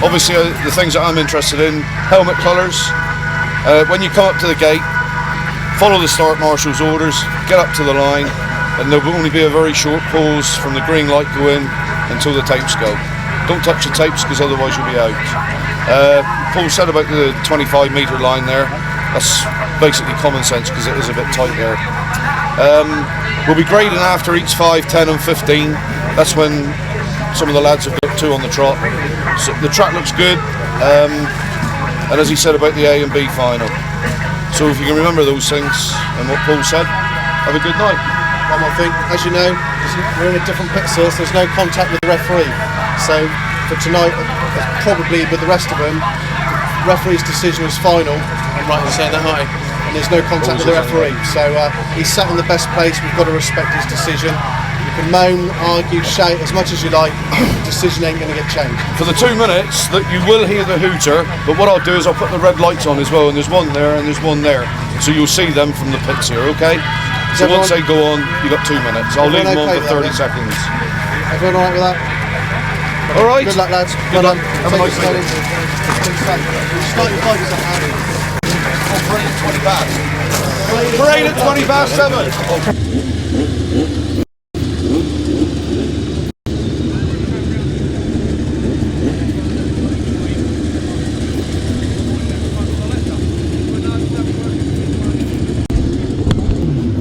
Obviously, the things that I'm interested in, helmet colours. When you come up to the gate, follow the start marshal's orders, get up to the line, and there will only be a very short pause from the green light go in until the tapes go. Don't touch the tapes because otherwise you'll be out. Paul said about the 25 metre line there, that's basically common sense because it is a bit tight there. We'll be grading after each 5, 10 and 15. That's when some of the lads have got 2 on the trot. So the track looks good, and as he said about the A and B final. So if you can remember those things and what Paul said, have a good night. One more thing, as you know, we're in a different pit source, there's no contact with the referee. So for tonight, probably with the rest of them, the referee's decision was final. I'm right in saying that, aren't I? And there's no contact with the referee. So he's sat in the best place, we've got to respect his decision. You can moan, argue, shout as much as you like, the decision ain't going to get changed. For the 2 minutes, that you will hear the hooter, but what I'll do is I'll put the red lights on as well, and there's one there and there's one there. So you'll see them from the pits here, okay? So once they go on, you've got 2 minutes. I'll leave them on for 30 seconds. Everyone alright with that? Alright. Good luck, lads. Good luck. Have a nice day. Parade at 20 past 7.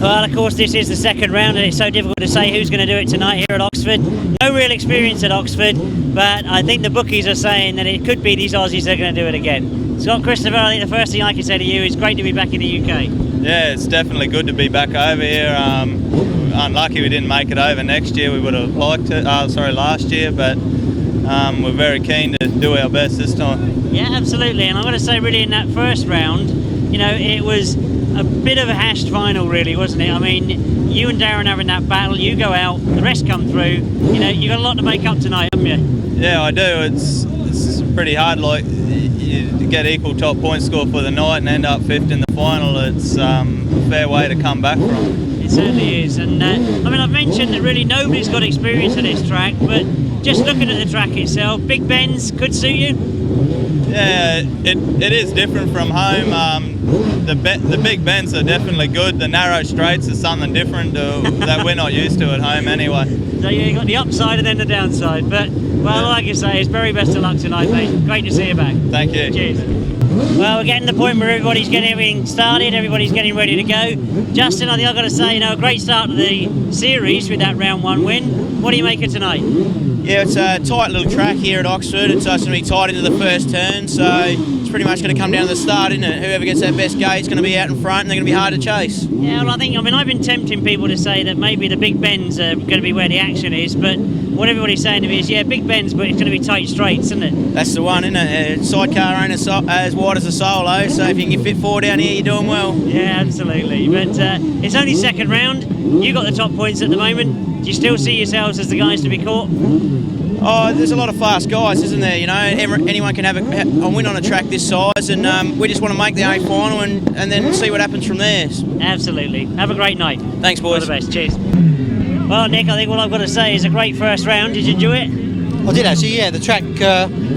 Well, of course, this is the second round, and it's so difficult to say who's going to do it tonight here at Oxford. No real experience at Oxford, but I think the bookies are saying that it could be these Aussies that are going to do it again. Scott Christopher, I think the first thing I can say to you is great to be back in the UK. Yeah, it's definitely good to be back over here. Unlucky we didn't make it over next year. We would have liked it, last year, but we're very keen to do our best this time. Yeah, absolutely, and I'm going to say really in that first round, you know, it was a bit of a hashed final really, wasn't it? I mean, you and Darrin having that battle, you go out, the rest come through, you know, you've got a lot to make up tonight, haven't you? Yeah, I do. It's pretty hard, like, you get equal top point score for the night and end up fifth in the final. It's a fair way to come back from. It certainly is, and I mean, I've mentioned that really nobody's got experience of this track, but just looking at the track itself, Big Bends could suit you? Yeah, it is different from home. The big bends are definitely good. The narrow straights is something different that we're not used to at home anyway. So you got the upside and then the downside. But, well, like I say, it's very best of luck tonight, mate. Great to see you back. Thank you. Cheers. Well, we're getting to the point where everybody's getting everything started, everybody's getting ready to go. Justin, I think I've got to say, you know, a great start to the series with that round 1 win. What do you make of tonight? Yeah, it's a tight little track here at Oxford. It's going to be tight into the first turn, so it's pretty much going to come down to the start, isn't it? Whoever gets that best gate is going to be out in front, and they're going to be hard to chase. Yeah, well, I mean, I've been tempting people to say that maybe the Big Bends are going to be where the action is, but what everybody's saying to me is, yeah, Big Bends, but it's going to be tight straights, isn't it? That's the one, isn't it? Sidecar ain't as wide as a solo, so if you can fit 4 down here, you're doing well. Yeah, absolutely. But it's only second round. You got the top points at the moment. Do you still see yourselves as the guys to be caught? Oh, there's a lot of fast guys, isn't there? You know, anyone can have a win on a track this size, and we just want to make the A final and then see what happens from there. Absolutely. Have a great night. Thanks, boys. All the best. Cheers. Well, Nick, I think what I've got to say is a great first round. Did you enjoy it? I did actually, yeah. The track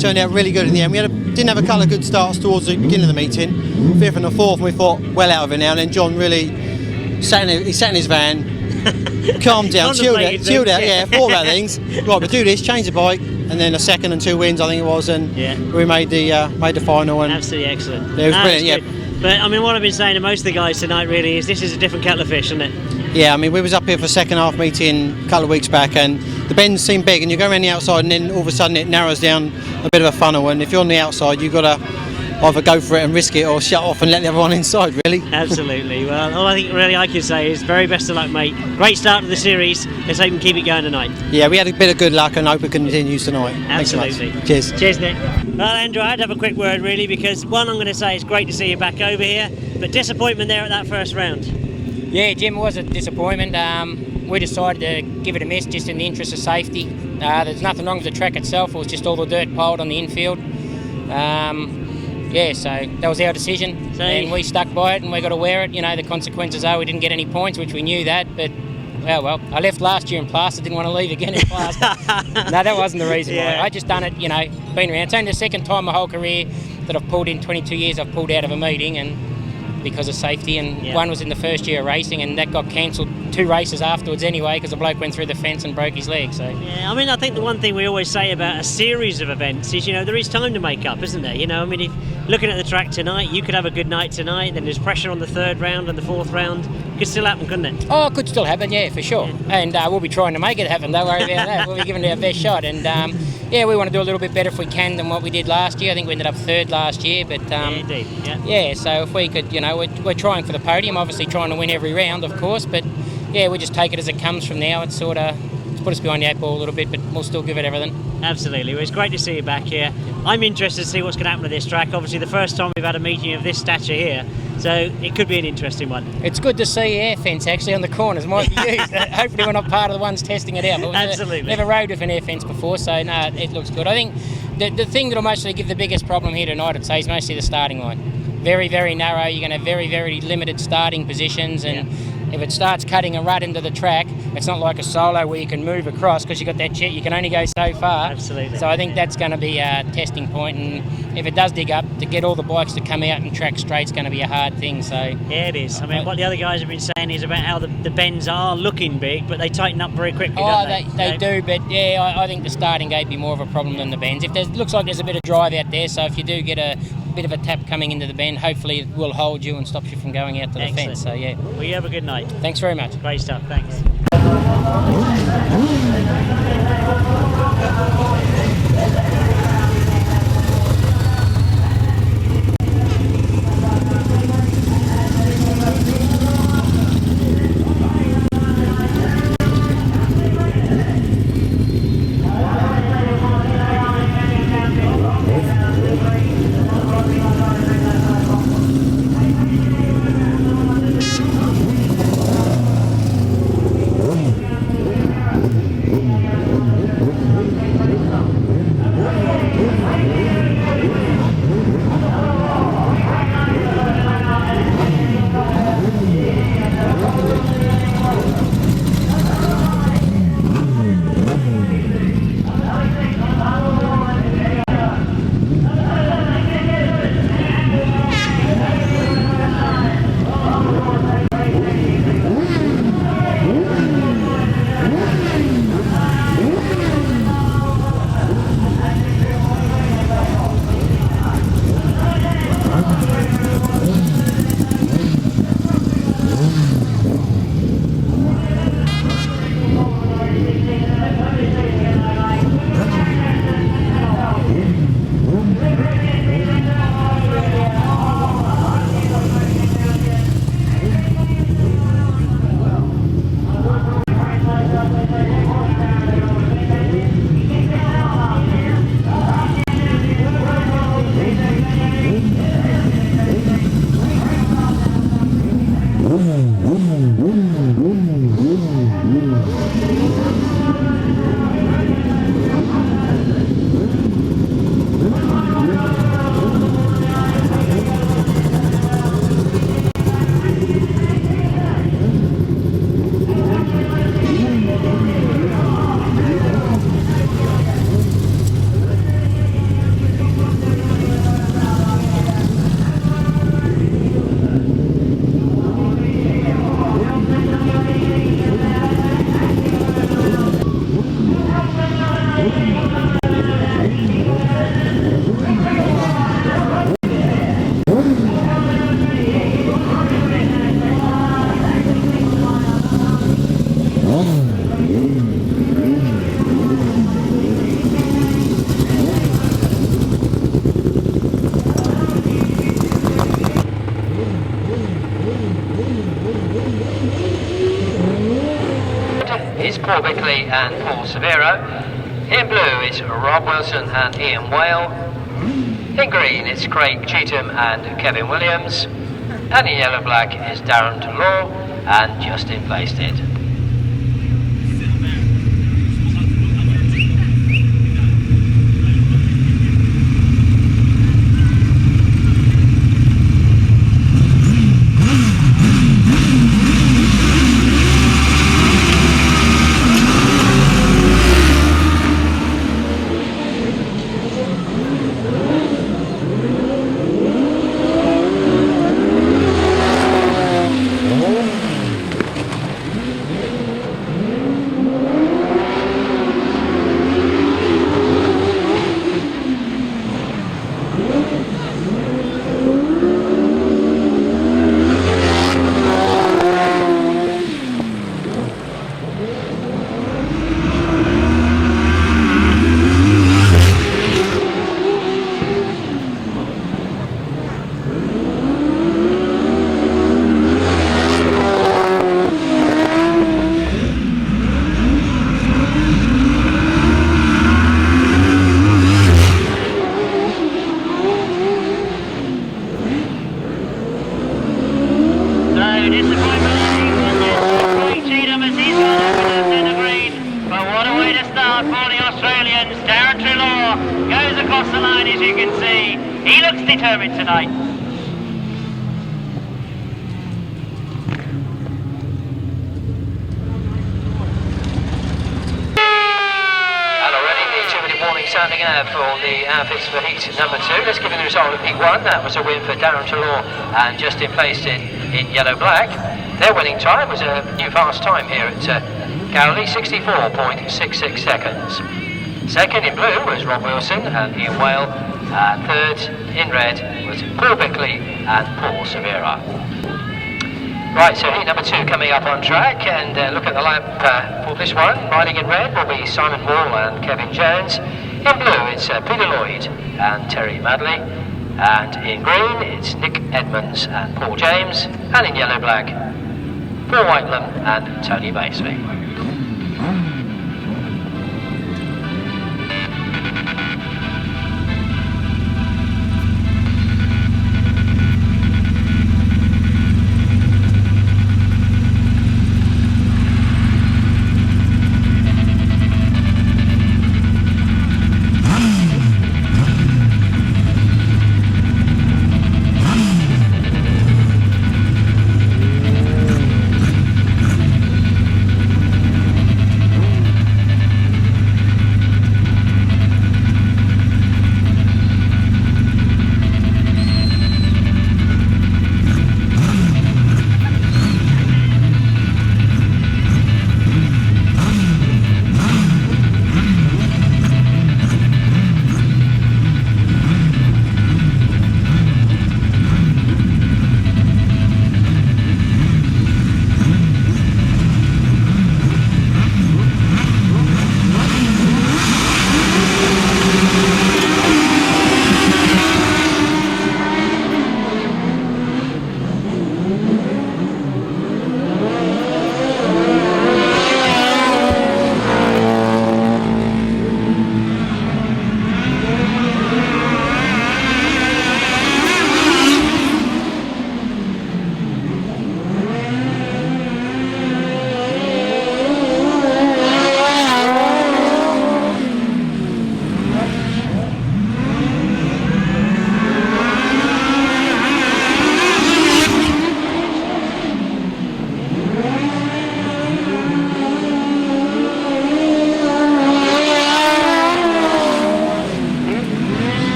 turned out really good in the end. We didn't have a couple of good starts towards the beginning of the meeting, 5th and the 4th, and we thought well out of it now. And then John really sat in his van, calmed down, chilled out, thought about things. Right, we'll do this, change the bike, and then a 2nd and 2 wins, I think it was, and we made the final. And absolutely excellent. It was brilliant, yeah. But I mean, what I've been saying to most of the guys tonight really is this is a different kettle of fish, isn't it? Yeah, I mean, we was up here for second half meeting a couple of weeks back, and the bends seem big, and you go around the outside, and then all of a sudden it narrows down a bit of a funnel, and if you're on the outside, you've got to either go for it and risk it, or shut off and let the other one inside, really. Absolutely. Well, all I think really I can say is very best of luck, mate. Great start to the series. Let's hope we can keep it going tonight. Yeah, we had a bit of good luck, and hope it continues tonight. Absolutely. Thanks so much. Cheers. Cheers, Nick. Well, Andrew, I had to have a quick word, really, because one, I'm going to say it's great to see you back over here, but disappointment there at that first round. Yeah, Jim, it was a disappointment. We decided to give it a miss just in the interest of safety. There's nothing wrong with the track itself, it was just all the dirt piled on the infield. So that was our decision, and we stuck by it, and we got to wear it. You know, the consequences are we didn't get any points, which we knew that, but well, I left last year in Plaisted, didn't want to leave again in Plaisted. No, that wasn't the reason why. I just done it, you know, been around. It's only the second time my whole career that I've pulled in 22 years, I've pulled out of a meeting, and because of safety, and one was in the first year of racing, and that got cancelled 2 races afterwards anyway because the bloke went through the fence and broke his leg. So yeah, I mean, I think the one thing we always say about a series of events is, you know, there is time to make up, isn't there? You know, I mean, if looking at the track tonight, you could have a good night tonight, then there's pressure on the 3rd round and the 4th round. Could still happen, couldn't it? Oh, it could still happen, yeah, for sure. And we'll be trying to make it happen, don't worry about that. We'll be giving it our best shot, and we want to do a little bit better if we can than what we did last year. I think we ended up 3rd last year, but indeed, so if we could, you know, we're trying for the podium, obviously trying to win every round, of course, but yeah, we just take it as it comes from now. It's sort of put us behind the 8 ball a little bit, but we'll still give it everything. Absolutely. Well, it's great to see you back here. I'm interested to see what's going to happen to this track. Obviously, the first time we've had a meeting of this stature here, so it could be an interesting one. It's good to see air fence actually on the corners. Might be used. Hopefully, we're not part of the ones testing it out. But Absolutely. Never rode with an air fence before, so no, it looks good. I think the thing that'll mostly give the biggest problem here tonight, I'd say, is mostly the starting line. Very, very narrow. You're going to have very, very limited starting positions, and if it starts cutting a rut into the track, it's not like a solo where you can move across because you've got that you can only go so far. Absolutely. So I think that's going to be a testing point, and if it does dig up, to get all the bikes to come out and track straight is going to be a hard thing. So yeah, it is. I mean, what the other guys have been saying is about how the bends are looking big, but they tighten up very quickly, don't they? They do, but yeah, I think the starting gate be more of a problem than the bends. If looks like there's a bit of drive out there, so if you do get a bit of a tap coming into the bend, hopefully it will hold you and stops you from going out to the fence. So yeah. Well, you have a good night. Thanks very much. Great stuff. Thanks. Bickley and Paul Silvera. In blue it's Rob Wilson and Ian Whale. In green it's Craig Cheetham and Kevin Williams. And in yellow-black is Darrin Treloar and Justin Plaisted. Darrin Treloar goes across the line, as you can see. He looks determined tonight. And already the 2-minute warning sounding out for the outfits for heat number 2. Let's give you the result of heat 1. That was a win for Darrin Treloar and Justin Plaisted in yellow-black. Their winning time was a new fast time here at Cowley, 64.66 seconds. Second in blue was Rob Wilson and Ian Whale, and third in red was Paul Bickley and Paul Silvera. Right, so heat number 2 coming up on track, and look at the lap for this one. Riding in red will be Simon Wall and Kevin Jones. In blue it's Peter Lloyd and Terry Madley, and in green it's Nick Edmonds and Paul James, and in yellow-black Paul Whitelam and Tony Basely.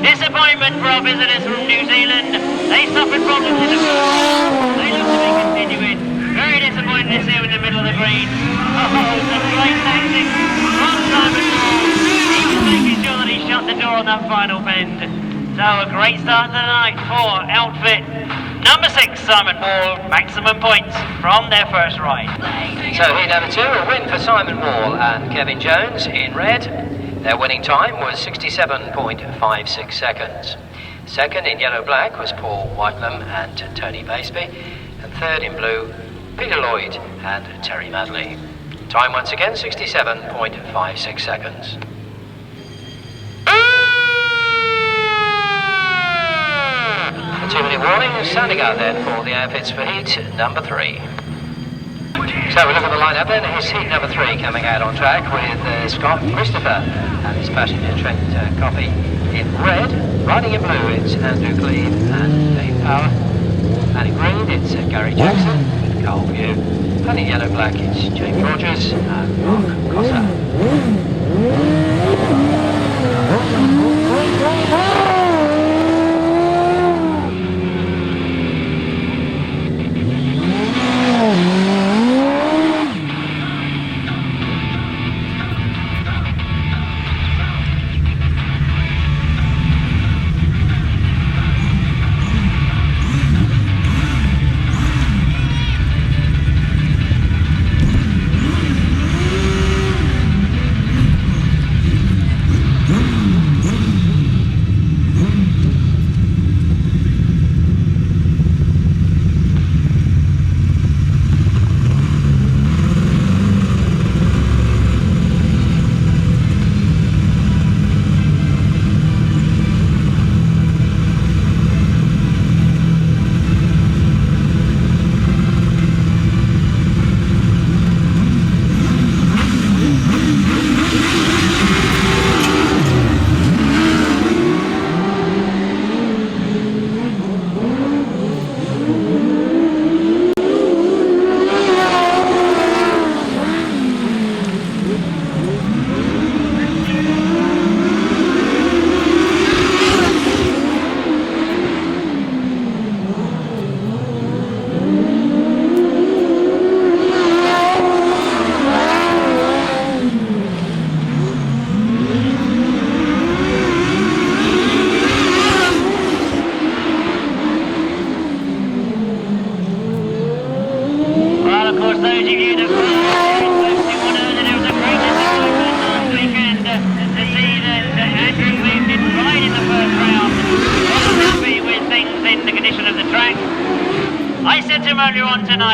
Disappointment for our visitors from New Zealand. They suffered problems in the field. They look to be continuing. Very disappointed to see them in the middle of the green. Oh, some great tactics from Simon Wall. He was making sure that he shut the door on that final bend. So a great start to the night for outfit number 6, Simon Wall. Maximum points from their first ride. So heat number 2, a win for Simon Wall and Kevin Jones in red. Their winning time was 67.56 seconds. Second in yellow-black was Paul Whitelam and Tony Baseby. And third in blue, Peter Lloyd and Terry Madley. Time once again, 67.56 seconds. A 2-minute warning is sounding out then for the outfits for heat number 3. So we look at the lineup then. Here's heat number 3 coming out on track with Scott Christopher and his passenger Trent Koppe in red. Riding in blue it's Andrew Cleave and Dave Power. And in green it's Gary Jackson with Carl Pugh. And in yellow-black it's James Rogers and Mark Cotter.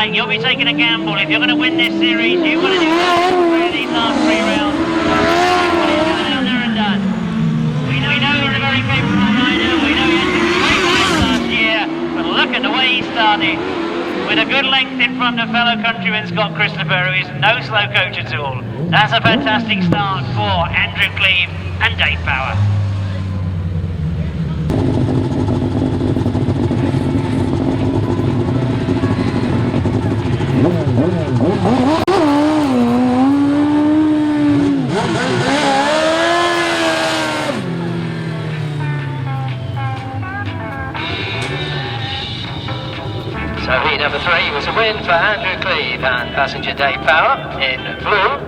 You'll be taking a gamble. If you're going to win this series, you want to do these last 3 rounds. Down there and done. We know you're a very capable rider. We know you had some great rides last year. But look at the way he started. With a good length in front of fellow countryman Scott Christopher, who is no slow coach at all. That's a fantastic start for Andrew Cleave and Dave Power. So heat number 3 was a win for Andrew Cleave and passenger Dave Power in blue,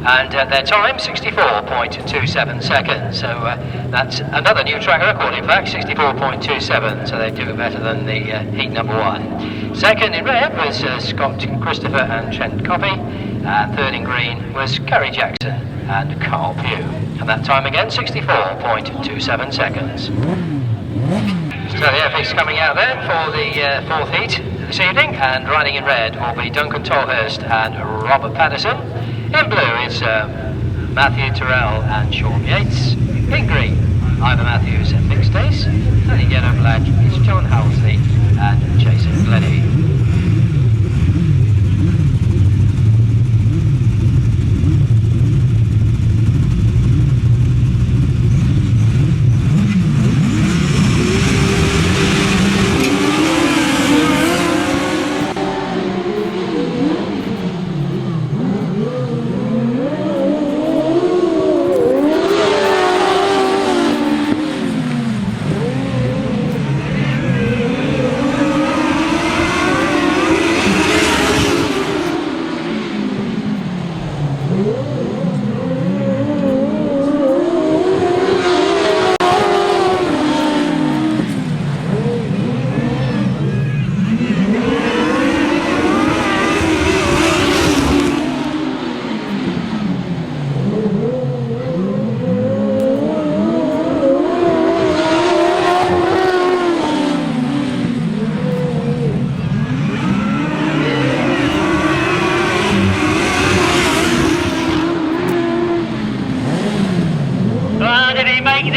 and their time 64.27 seconds. So that's another new track record, in fact, 64.27. So they do it better than the heat number 1. Second in red was Scott Christopher and Trent Koppe, and third in green was Gary Jackson and Carl Pugh, and that time again 64.27 seconds. So the airfix coming out then for the 4th heat this evening, and riding in red will be Duncan Tolhurst and Robert Patterson. In blue is Matthew Terrell and Sean Yates. In green, Ivor Matthews and Mick Stace. And in yellow-black is John Halsey and Jason Glennie.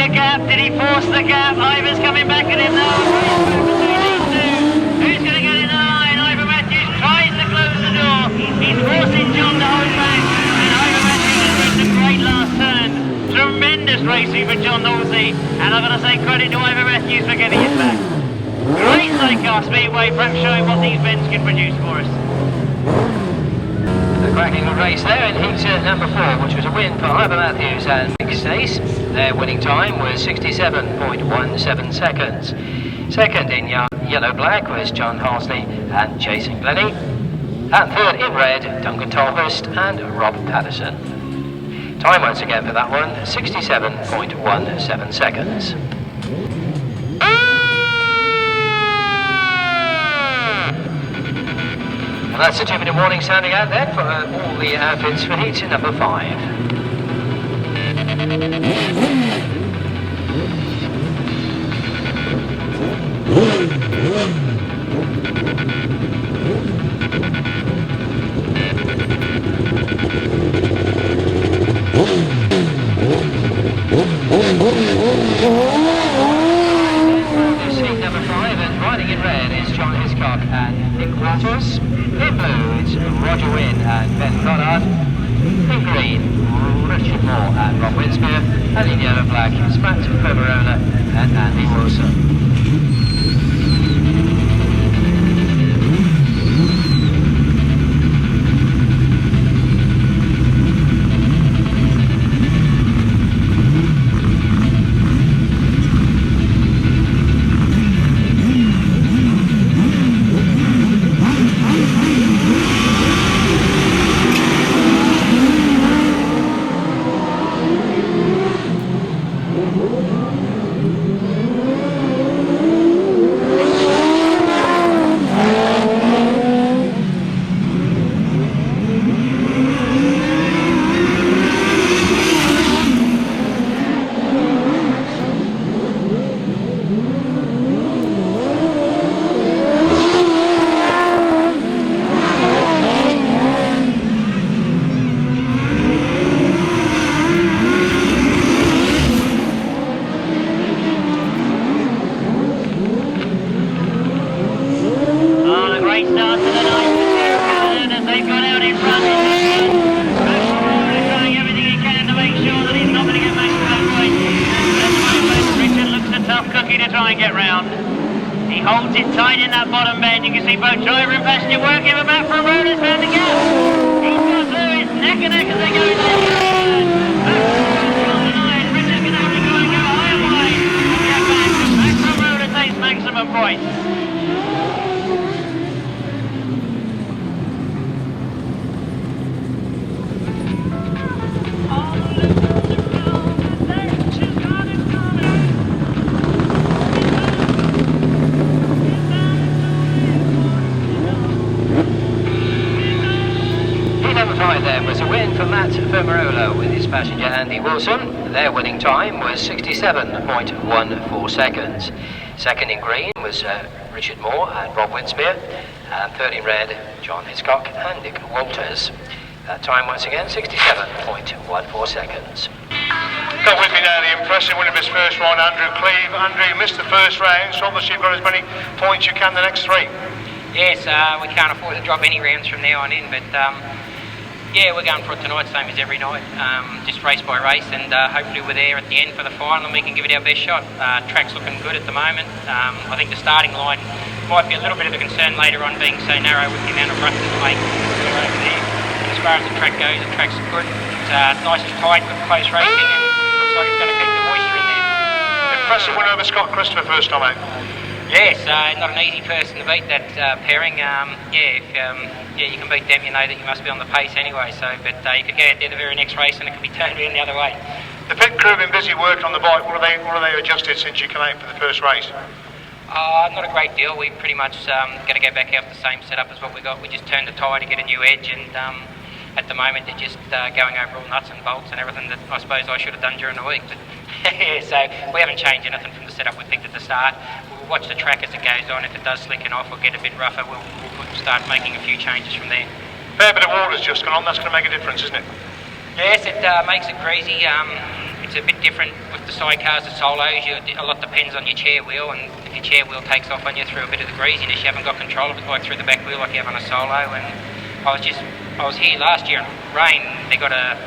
the gap. Did he force the gap? Ivor's coming back at him now. Between these two. Who's going to get in the line? Ivor Matthews tries to close the door. He's forcing John to hold back. And Ivor Matthews has reached a great last turn. Tremendous racing for John Halsey. And I've got to say credit to Ivor Matthews for getting it back. Great Sidecar Speedway, perhaps showing what these bends can produce for us. A cracking race there in heat number 4, which was a win for Ivor Matthews and Mick Stace. Their winning time was 67.17 seconds. Second in yellow-black was John Halsey and Jason Glennie. And third in red, Duncan Tolhurst and Rob Patterson. Time once again for that one, 67.17 seconds. And that's the 2-minute warning sounding out then for all the outfits for heat number 5. Seat number 5 and riding in red is John Hiscock and Nick Walters. In blue it's Roger Wynn and Ben Goddard. In green, Richard Moore and Rob Winspear. And in yellow-black it's Matt Fermarola and Andy Wilson. Their winning time was 67.14 seconds. Second in green was Richard Moore and Rob Winspear. And third in red, John Hiscock and Nick Walters. Time once again, 67.14 seconds. Got with me now the impressive winner of his first round, Andrew Cleave. Andrew, you missed the first round, so obviously you've got as many points you can the next 3. Yes, we can't afford to drop any rounds from now on in, but yeah, we're going for it tonight, same as every night, just race by race, and hopefully we're there at the end for the final and we can give it our best shot. Track's looking good at the moment. I think the starting line might be a little bit of a concern later on, being so narrow with the amount of runs that make over there. And as far as the track goes, the track's good. It's nice and tight, good close racing, and looks like it's going to keep the moisture in there. Impressive win over Scott Christopher first time out. Yes, not an easy person to beat, that pairing. If you can beat them, you know that you must be on the pace anyway. So, but you could get out there the very next race and it could be turned around the other way. The pit crew have been busy working on the bike. What are they adjusted since you came out for the first race? Not a great deal. We pretty much got to go back out with the same setup as what we got. We just turned the tyre to get a new edge, and at the moment they're just going over all nuts and bolts and everything that I suppose I should have done during the week. But so we haven't changed anything from the setup we picked at the start. We'll watch the track as it goes on. If it does slicken off or get a bit rougher, we'll start making a few changes from there. Fair bit of water's just gone on. That's going to make a difference, isn't it? Yes, it makes it greasy. It's a bit different with the sidecars to solos. A lot depends on your chair wheel, and if your chair wheel takes off on you through a bit of the greasiness, you haven't got control of it like through the back wheel like you have on a solo. And I was here last year in rain. They got a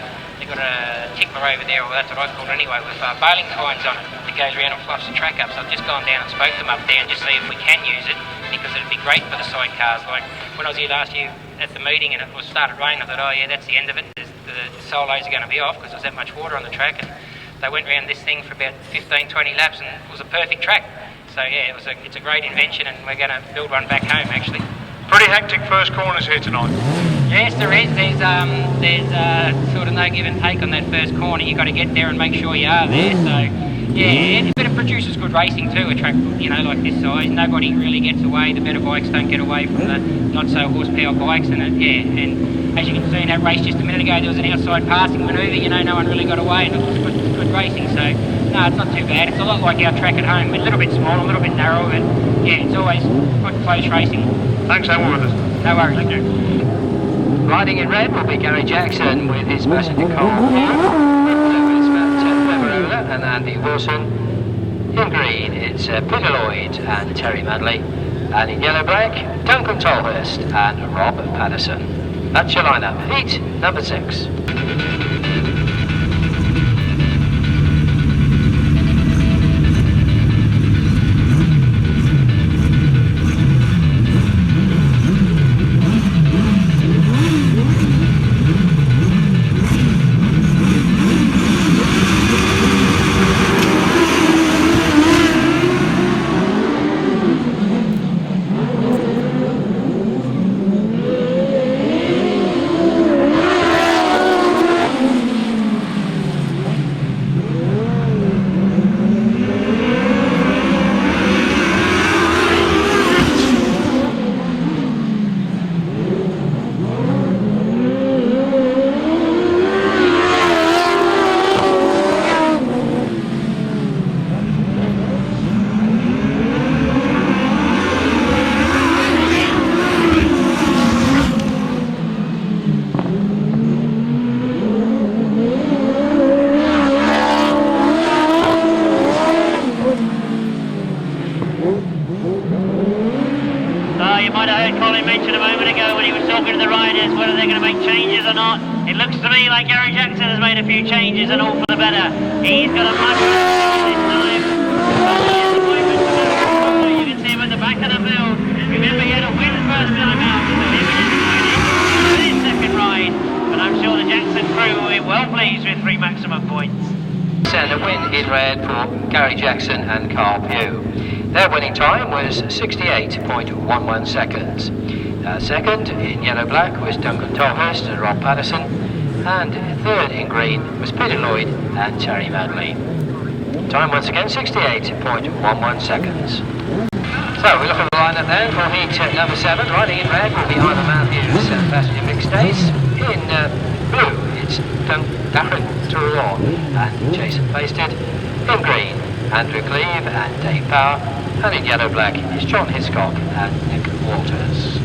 tickler over there, or that's what I call it anyway, with baling tines on it that goes around and fluffs the track up. So I've just gone down and spoke them up there and just see if we can use it, because it'd be great for the sidecars. Like when I was here last year at the meeting and it was started raining, I thought, oh yeah, that's the end of it. The solos are going to be off because there's that much water on the track. And they went around this thing for about 15-20 laps and it was a perfect track. So yeah, it's a great invention, and we're going to build one back home actually. Pretty hectic first corners here tonight. Yes, there is. There's sort of no give and take on that first corner. You've got to get there and make sure you are there. So yeah, but it produces good racing too. A track, like this size, nobody really gets away. The better bikes don't get away from the not so horsepower bikes, and and as you can see in that race just a minute ago, there was an outside passing manoeuvre. No one really got away, and it was good racing. So no, it's not too bad. It's a lot like our track at home, a little bit small, a little bit narrow, but yeah, it's always good close racing. Thanks for having with us. No worries. Thank you. Riding in red will be Gary Jackson with his passenger car. It's Matt Silvera and Andy Wilson. In green, it's Peter Lloyd and Terry Madley. And in yellow-black, Duncan Tolhurst and Rob Patterson. That's your lineup. Heat number 6. It looks to me like Gary Jackson has made a few changes, and all for the better. He's got a much better this time. You can see him at the back of the field. Remember, he had a win first time out, so his second ride. But I'm sure the Jackson crew will be well pleased with 3 maximum points. And a win in red for Gary Jackson and Carl Pugh. Their winning time was 68.11 seconds. Second in yellow-black was Duncan Tolhurst and Rob Patterson, and third in green was Peter Lloyd and Terry Madley. Time once again 68.11 seconds. So we look at the lineup then for heat number 7. Riding in red will be Ivan Matthews and passenger mixed days. In blue it's Darrin Treloar and Jason Plaisted. In green, Andrew Cleave and Dave Power. And in yellow-black is John Hiscock and Nick Walters.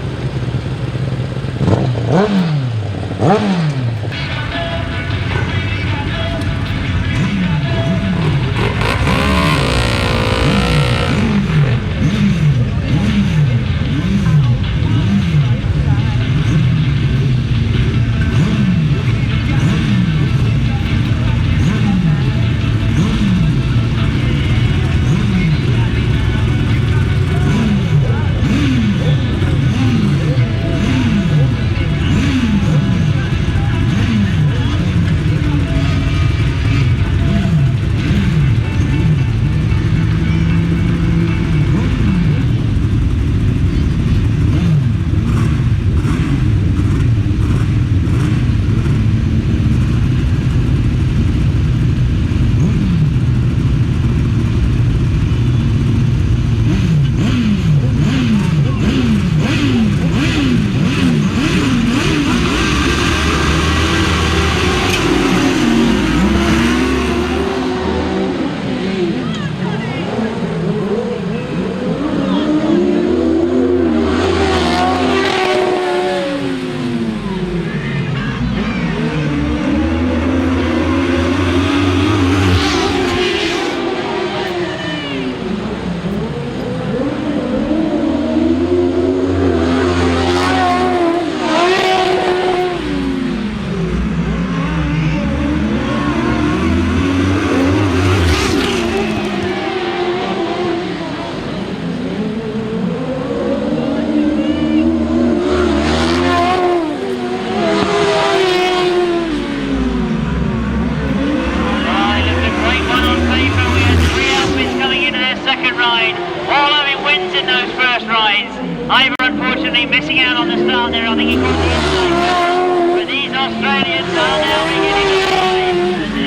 well on the start there. I think he got the inside. But these Australians are now beginning to fly.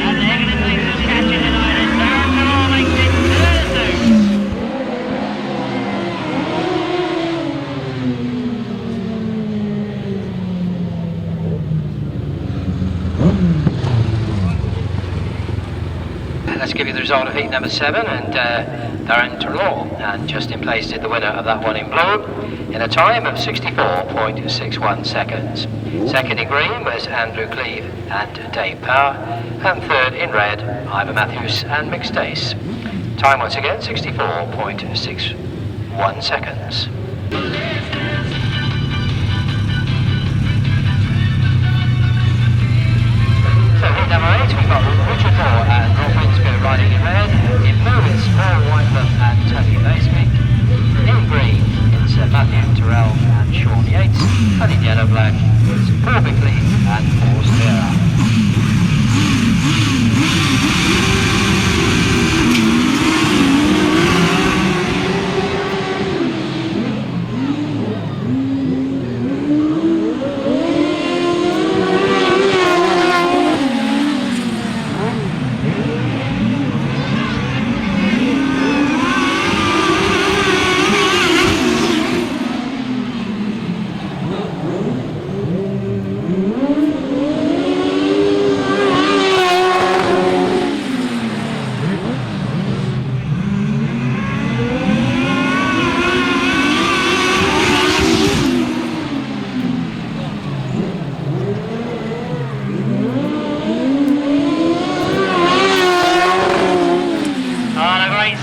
And they're going to take some catching tonight. And Darrin Treloar makes it 2-2. Let's give you the result of heat number 7, and Darrin Treloar, and just in place did the winner of that one in blue in a time of 64.61 seconds. Second in green was Andrew Cleave and Dave Power, and third in red, Ivor Matthews and Mick Stace. Time once again 64.61 seconds. So heat number 8, we've got Richard Moore and Rob Winspear riding in red. In blue it's Paul Whitelam and Tony Baseby. In green it's Matthew Terrell and Sean Yates. And in yellow-black it's Paul Bickley and Paul Silvera.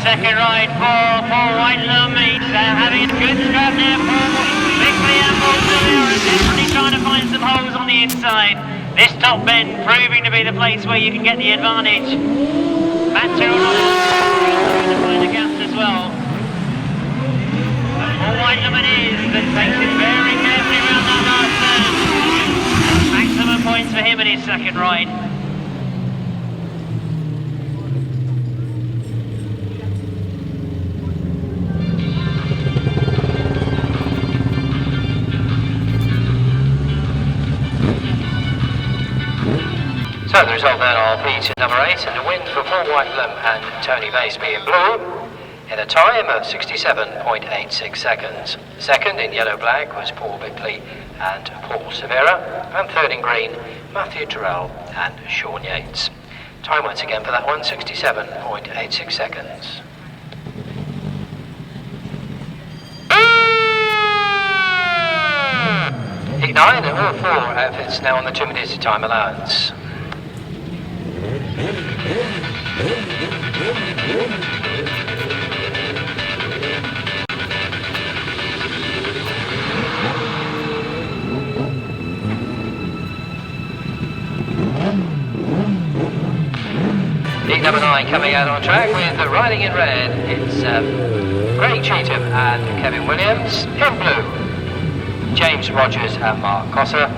Second ride for Paul Whitelam. He's having a good scrap there for Bickley and Paul Silvera, definitely trying to find some holes on the inside. This top bend proving to be the place where you can get the advantage. Matt Terrell trying to find the gaps as well. Paul Whitelam it is that takes it very carefully around that last turn. Maximum points for him in his second ride. So the result then of heat number 8, and a win for Paul Whitelam and Tony Baseby in blue in a time of 67.86 seconds. Second in yellow-black was Paul Bickley and Paul Silvera, and third in green, Matthew Terrell and Sean Yates. Time once again for that one, 67.86 seconds. Heat 9, and all 4 outfits now on the 2-minute time allowance. Heat number 9 coming out on track with the riding in red. It's Greg Cheatham and Kevin Williams. In blue, James Rogers and Mark Cosser.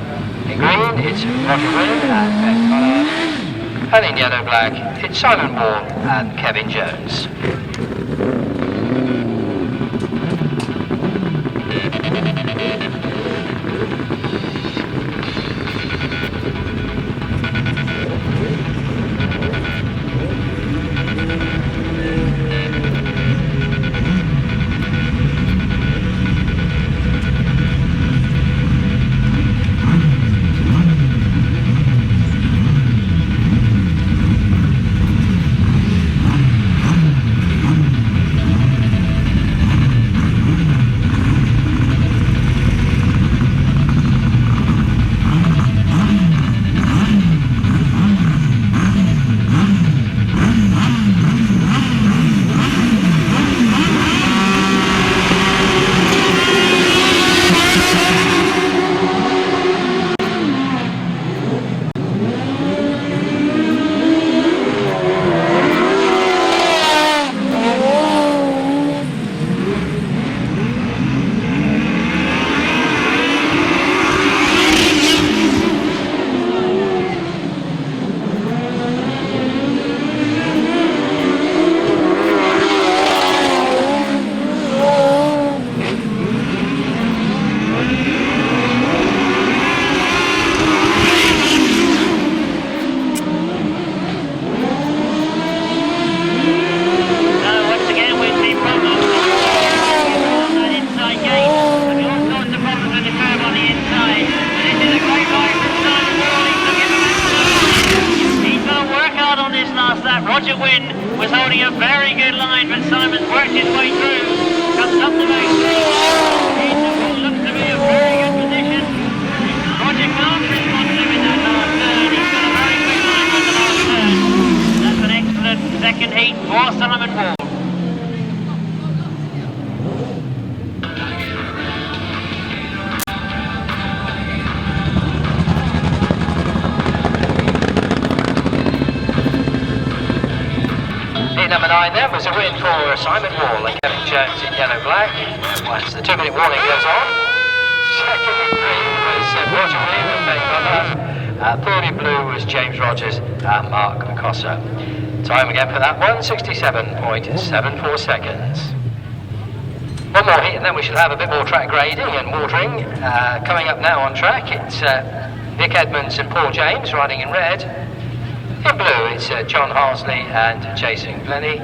In green, it's Roger Wynn and Ben Collier. And in yellow-black, it's Simon Wall and Kevin Jones. inside. And it did a great ride from Simon Wall. He took it back to the line. He's got to work hard on this last lap. Roger Wynne was holding a very good line, but Simon's worked his way through. Comes up the race. It looks to be a very good position. Roger can't respond to him in that last turn. He's got a very quick line on the last turn. That's an excellent second heat for Simon Wall. Number 9 there was a win for Simon Wall and Kevin Jones in yellow-black. Once the 2-minute warning goes on. Second in green was Roger Wynne and Ben Butler. Third in blue was James Rogers and Mark Cossa. Time again for that one, 67.74 seconds. One more hit and then we shall have a bit more track grading and watering. Coming up now on track, it's Vic Edmonds and Paul James riding in red. In blue, it's John Harsley and Jason Glennie.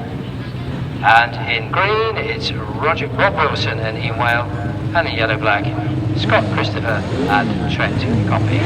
And in green, it's Rob Wilson and Ian Whale. And in yellow-black, Scott Christopher and Trent Koppe.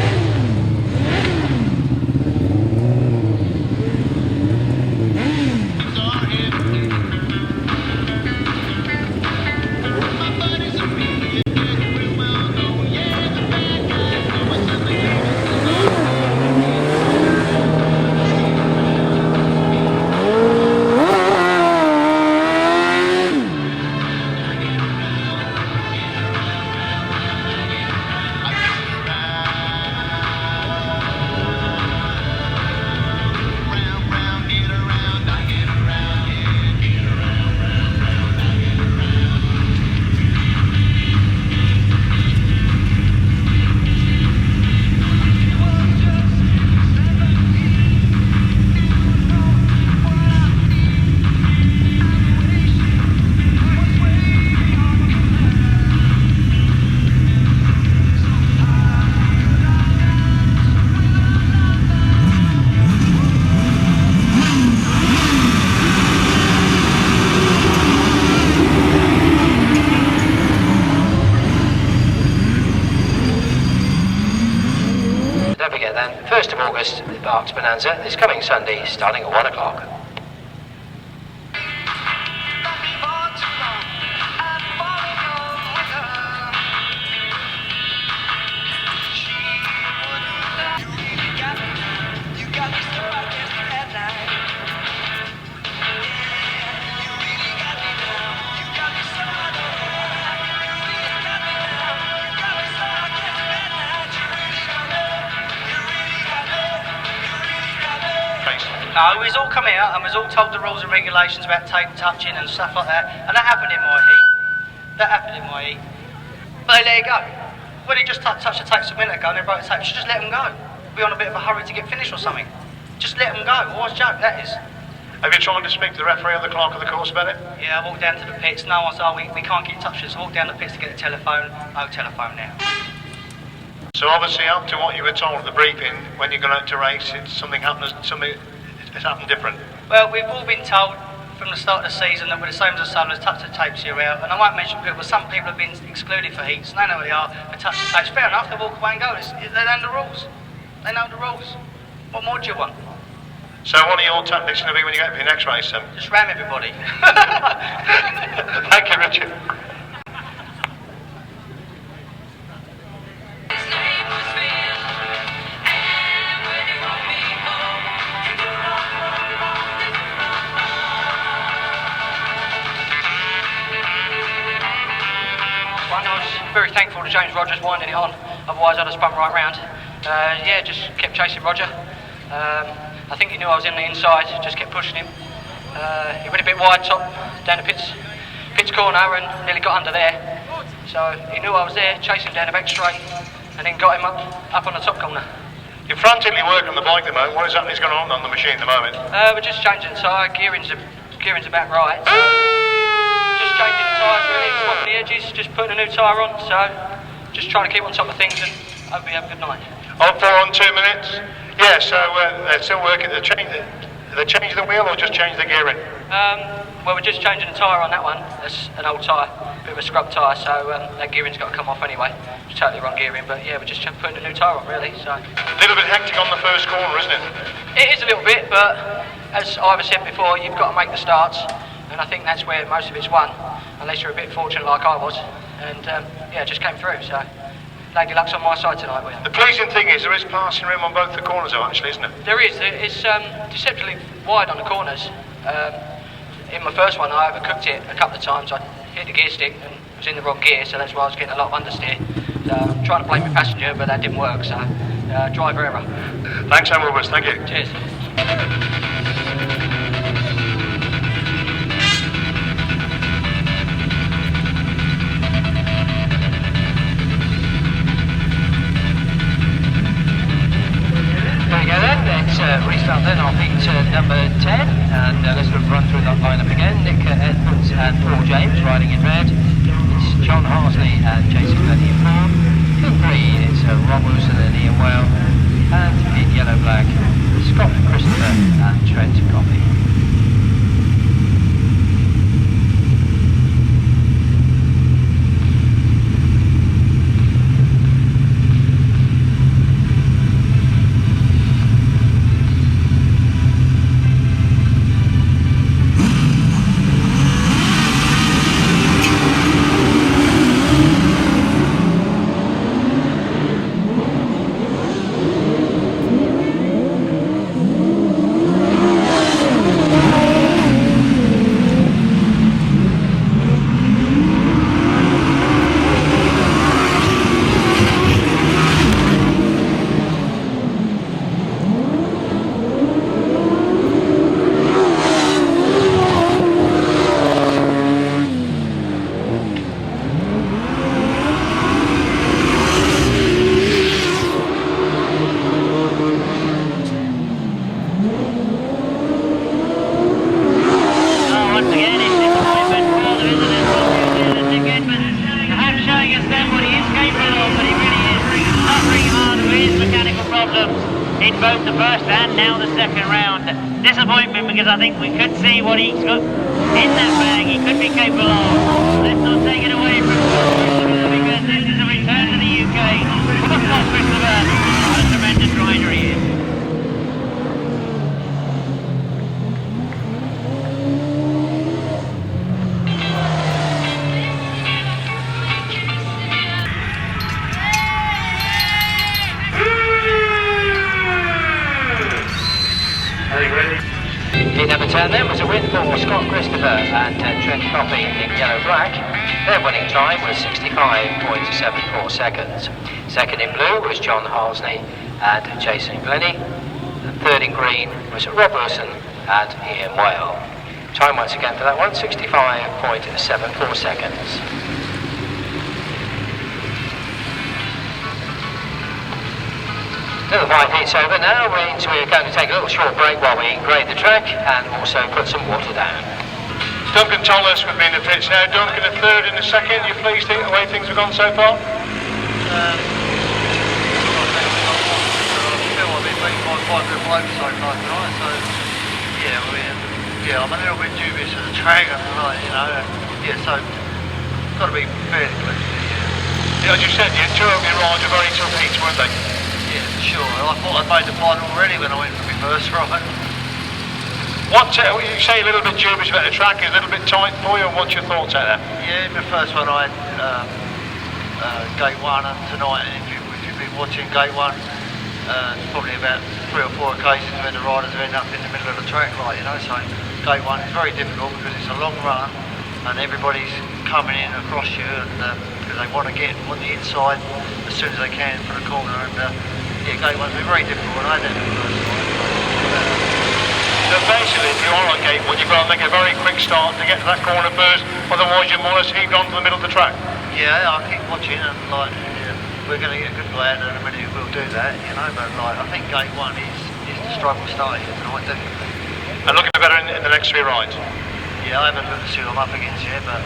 Don't forget then, 1st of August, the Barks Bonanza is coming Sunday, starting at 1 o'clock. No, we was all come out and was all told the rules and regulations about tape touching and stuff like that, and that happened in my heat. But they let it go. When he just touched the tapes a minute ago and they broke the tape, you should just let them go. Be on a bit of a hurry to get finished or something. Just let them go. What a joke that is. Have you tried to speak to the referee or the clerk of the course about it? Yeah, I walked down to the pits. No one said, oh, we can't get touches. I walked down the pits to get the telephone. No telephone now. So obviously, up to what you were told at the briefing, when you're going out to race, it's something happened. It's happened different. Well, we've all been told from the start of the season that we're the same as the Southerners, touch the tapes here out. And I won't mention people, but some people have been excluded for heats. They know who they are, they touch the tapes. Fair enough, they walk away and go. They know the rules. They know the rules. What more do you want? So what are your tactics going to be when you get for your next race then? Just ram everybody. Thank you, Richard. Very thankful to James Rogers winding it on, otherwise I'd have spun right round. Yeah, just kept chasing Roger. I think he knew I was in the inside, just kept pushing him. He went a bit wide top down the pits corner and nearly got under there. So he knew I was there, chasing him down the back straight and then got him up on the top corner. You're frantically working on the bike at the moment. What exactly is going on the machine at the moment? We're just changing the tyre, gearing's about right. So just changing the tyres really, swapping the edges, just putting a new tyre on, so just trying to keep on top of things and hope we have a good night. On 4 on 2 minutes? Yeah, so they're still working. They change the wheel or just change the gearing? Well, we're just changing the tyre on that one. That's an old tyre. bit of a scrub tyre, so that gearing's got to come off anyway. It's totally wrong gearing, but yeah, we're just putting a new tyre on really. So A little bit hectic on the first corner, isn't it? it is a little bit, but as Ivor said before, you've got to make the starts, and I think that's where most of it's won, unless you're a bit fortunate like I was, and yeah, it just came through. So Lady Luck's on my side tonight. We are. The pleasing thing is there is passing room on both the corners, though, actually, isn't it? There is. It's deceptively wide on the corners. In my first one, I overcooked it a couple of times. I hit the gear stick and was in the wrong gear, so that's why I was getting a lot of understeer. So I'm trying to blame the passenger, but that didn't work. So driver error. Thanks, Sam Wilbers. Thank you. Cheers. Restart then off heat number 10, and let's run through that lineup again. Nick Edmonds and Paul James riding in red. It's John Harsley and Jason Glennie in blue. In green it's Rob Wilson and Ian Whale, and in yellow-black Scott Christopher and Trent Koppe. Because I think we could see what he's got in that bag he could be capable of. Let's not take it away from him, because this is a return to the UK. What a tremendous rider he is. In number 10 then was a win for Scott Christopher and Trent Koppe in yellow-black. Their winning time was 65.74 seconds. Second in blue was John Harsley and Jason Glennie. And third in green was Rob Wilson and Ian Whale. Time once again for that one, 65.74 seconds. The 5 heats over now. We're going to take a little short break while we grade the track and also put some water down. Duncan Tollis would be in the pits now. Duncan a third in the second. You pleased with the way things have gone so far? I feel I've been beaten by quite a bit of blokes so far tonight, so yeah, I'm a little bit dubious of the track tonight, you know. So got to be fairly pleased. Yeah, as you said, two of your rides were very tough heats, weren't they? Yeah, for sure. I thought I'd made the final already when I went for my first ride. What you say a little bit dubious about the track, is a little bit tight for you, and what's your thoughts out there? Yeah, in the first one I had gate 1, and tonight, if you've been watching gate 1, probably about 3 or 4 occasions when the riders end up in the middle of the track, like, you know, so gate 1 is very difficult because it's a long run and everybody's coming in across you, and because they want to get on the inside as soon as they can for the corner, and yeah, gate 1's been very difficult, and I had that the first time. So basically, if you are on gate 1, you've got to make a very quick start to get to that corner first, otherwise you're more or less heaved onto the middle of the track. Yeah, I keep watching, and like, yeah, we're going to get a good guy out there in a minute who will do that, you know, but like, I think gate 1 is the struggle starting tonight, definitely. And looking better in the next 3 rides? Yeah, I haven't looked to see who I'm up against yet, but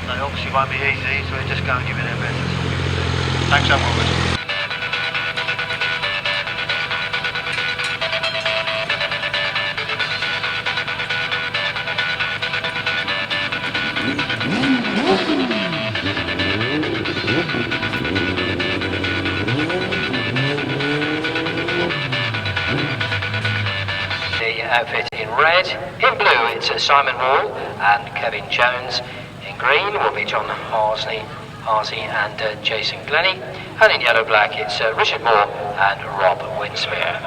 they obviously won't be easy, so we're just going to give it our best. Thanks, Sam Wilbers. outfit in red. In blue, it's Simon Wall and Kevin Jones. In green will be John Harsey and Jason Glennie. And in yellow-black, it's Richard Moore and Rob Winspear.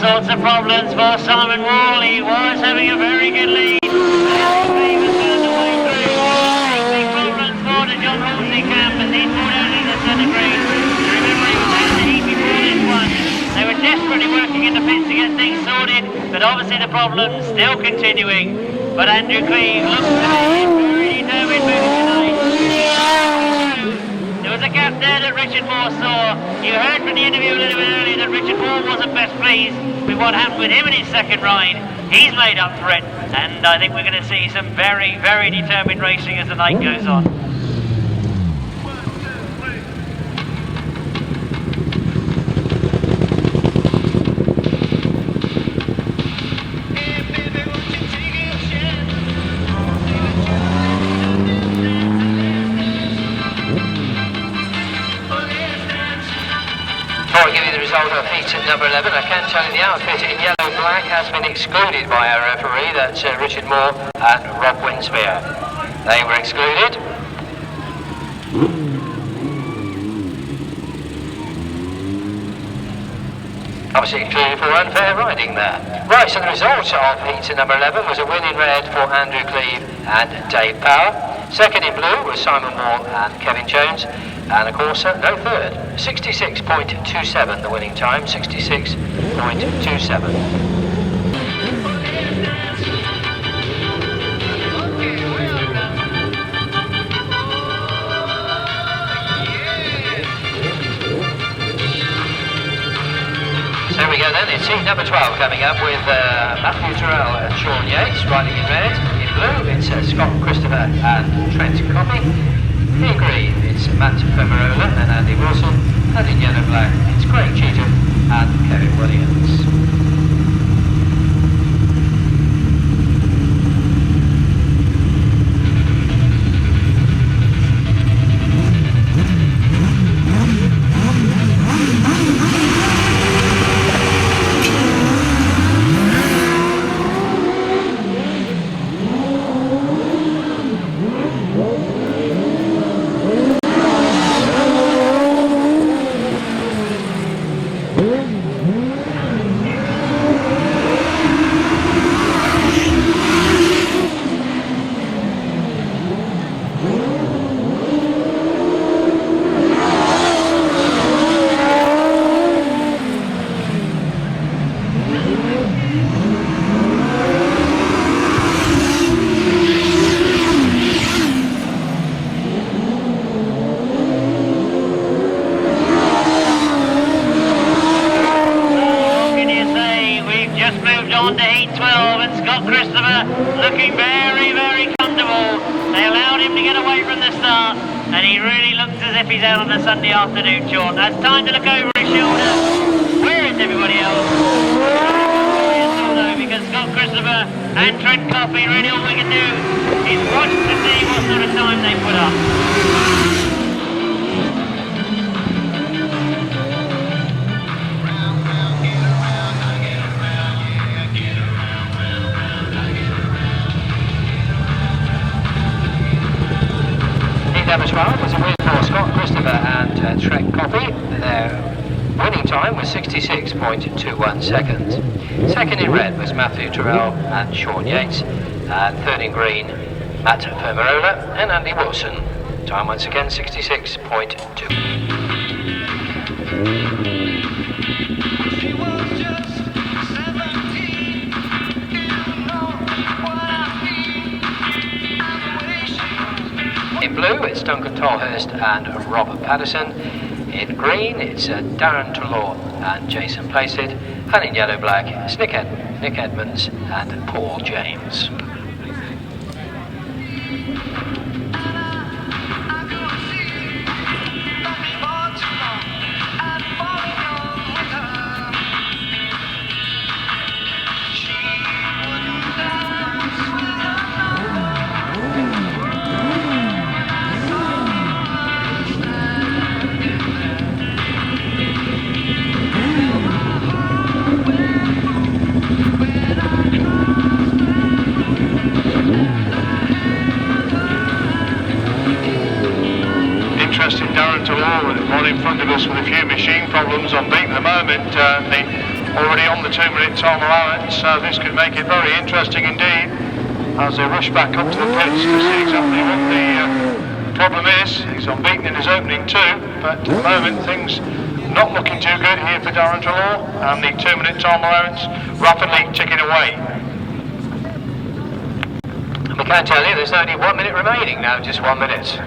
Lots of problems for Simon Wall. He was having a very good lead. Cleave has found a way through. Big problems for the John Halsey camp, and he's pulled out in the centre green. Remember, he was out the heat before this one. They were desperately working in the pits to get things sorted, but obviously the problem's still continuing. But Andrew Cleave looks to be very determined moving tonight. There was a gap there that Richard Moore saw. You heard from the interview a little bit earlier that Richard Moore wasn't best pleased with what happened with him in his second ride. He's made up for it, and I think we're going to see some very, very determined racing as the night goes on. Before I give you the result of heat at number 11, I can tell you the outfit in yellow-black has been excluded by our referee. That's Richard Moore and Rob Winspear. They were excluded. Obviously excluded for unfair riding there. Right, so the result of heat at number 11 was a win in red for Andrew Cleave and Dave Power. Second in blue was Simon Wall and Kevin Jones. And of course, no third. 66.27 the winning time, 66.27. So we go then, it's heat number 12 coming up with Matthew Terrell and Sean Yates riding in red. In blue, it's Scott Christopher and Trent Koppe. In green, it's Matt Pomerola and Andy Wilson, and in yellow-black, it's Craig Cheatham and Kevin Williams. if he's out on a Sunday afternoon, John. Now it's time to look over his shoulder. Where is everybody else? Because Scott Christopher and Trent Koppe, really all we can do is watch to see what sort of time they put up. Number 12 was a win for Scott Christopher and Trent Koppe. Their winning time was 66.21 seconds. Second in red was Matthew Terrell and Sean Yates. And third in green, Matt Fermarola and Andy Wilson. Time once again 66.2. In blue, it's Duncan Tolhurst and Robert Patterson. In green, it's Darrin Treloar and Jason Plaisted. And in yellow-black, it's Nick Edmonds and Paul James. Darrin Treloar on in front of us with a few machine problems on beat at the moment. Already on the 2-minute time allowance, so this could make it very interesting indeed as they rush back up to the pits to see exactly what the problem is. He's unbeaten in his opening two, but at the moment things not looking too good here for Darrin Treloar, and the 2-minute time allowance rapidly ticking away. We can tell you there's only 1 minute remaining now, just 1 minute.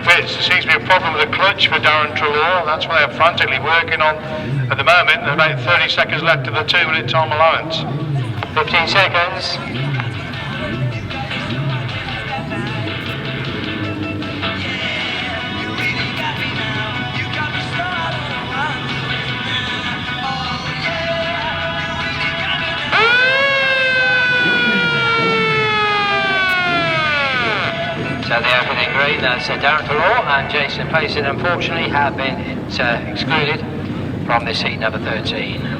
There seems to be a problem with the clutch for Darrin Treloar. That's what they're frantically working on at the moment. There's about 30 seconds left of the 2-minute time allowance. 15 seconds. So the opening green, that's Darrin Treloar and Jason Plaisted, unfortunately have been excluded from this heat number 13.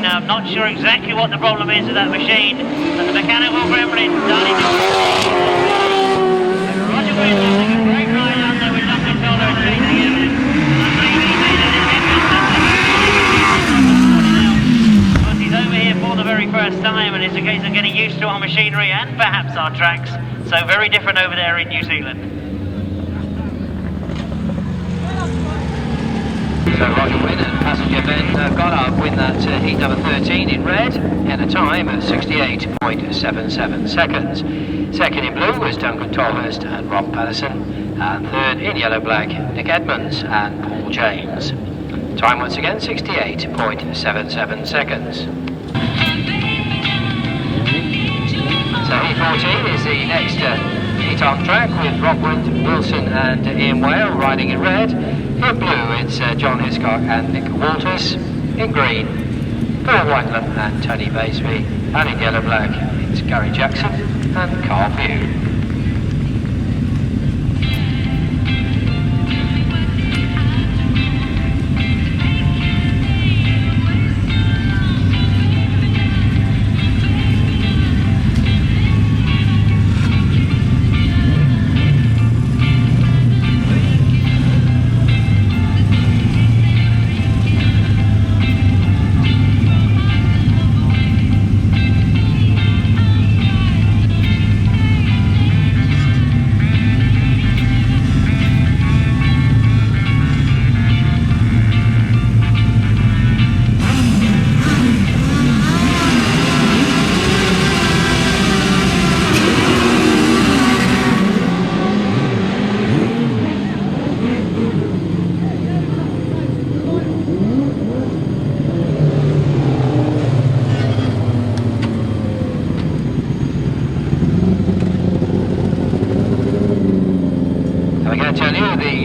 I'm not sure exactly what the problem is with that machine, but the mechanical gremlin starting to... Roger Williams having a great ride out there with Duncan Collier chasing him. first time, and it's a case of getting used to our machinery and perhaps our tracks. So very different over there in New Zealand. So Roger Wynn and passenger Ben Goddard win that heat number 13 in red in a time of 68.77 seconds. Second in blue was Duncan Tolhurst and Rob Patterson, and third in yellow-black Nick Edmonds and Paul James. Time once again 68.77 seconds. So heat 14 is the next heat on track with Rob Wilson and Ian Whale riding in red. In blue it's John Hiscock and Nick Walters. In green, Paul Whiteland and Tony Baisby. And in yellow-black it's Gary Jackson and Carl Pugh.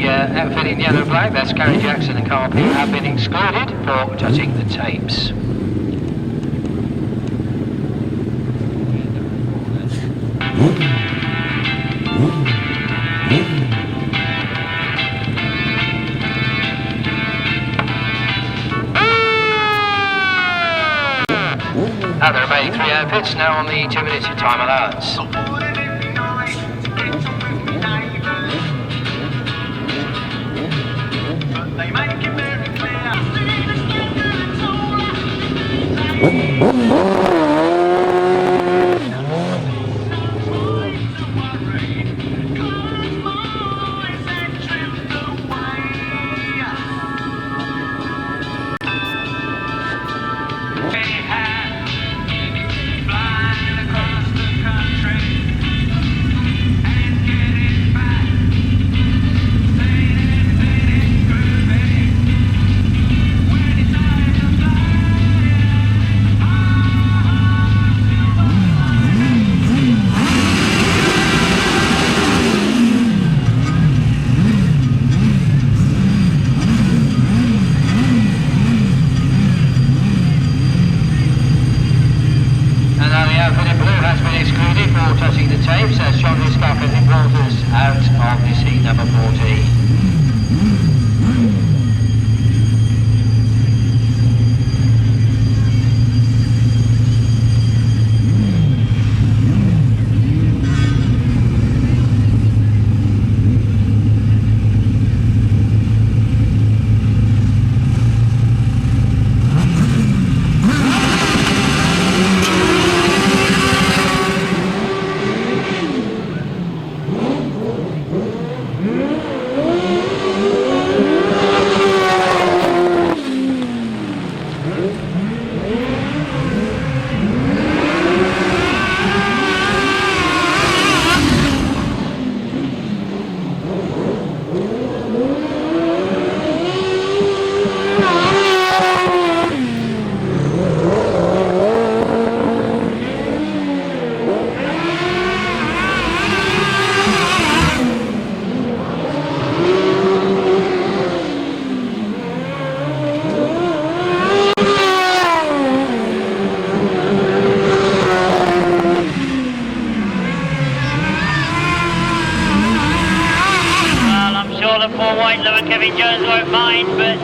Outfit in yellow-black, that's Gary Jackson and Carl Pugh, have been excluded for touching the tapes. And the remaining three outfits now on the 2 minutes of time allowance.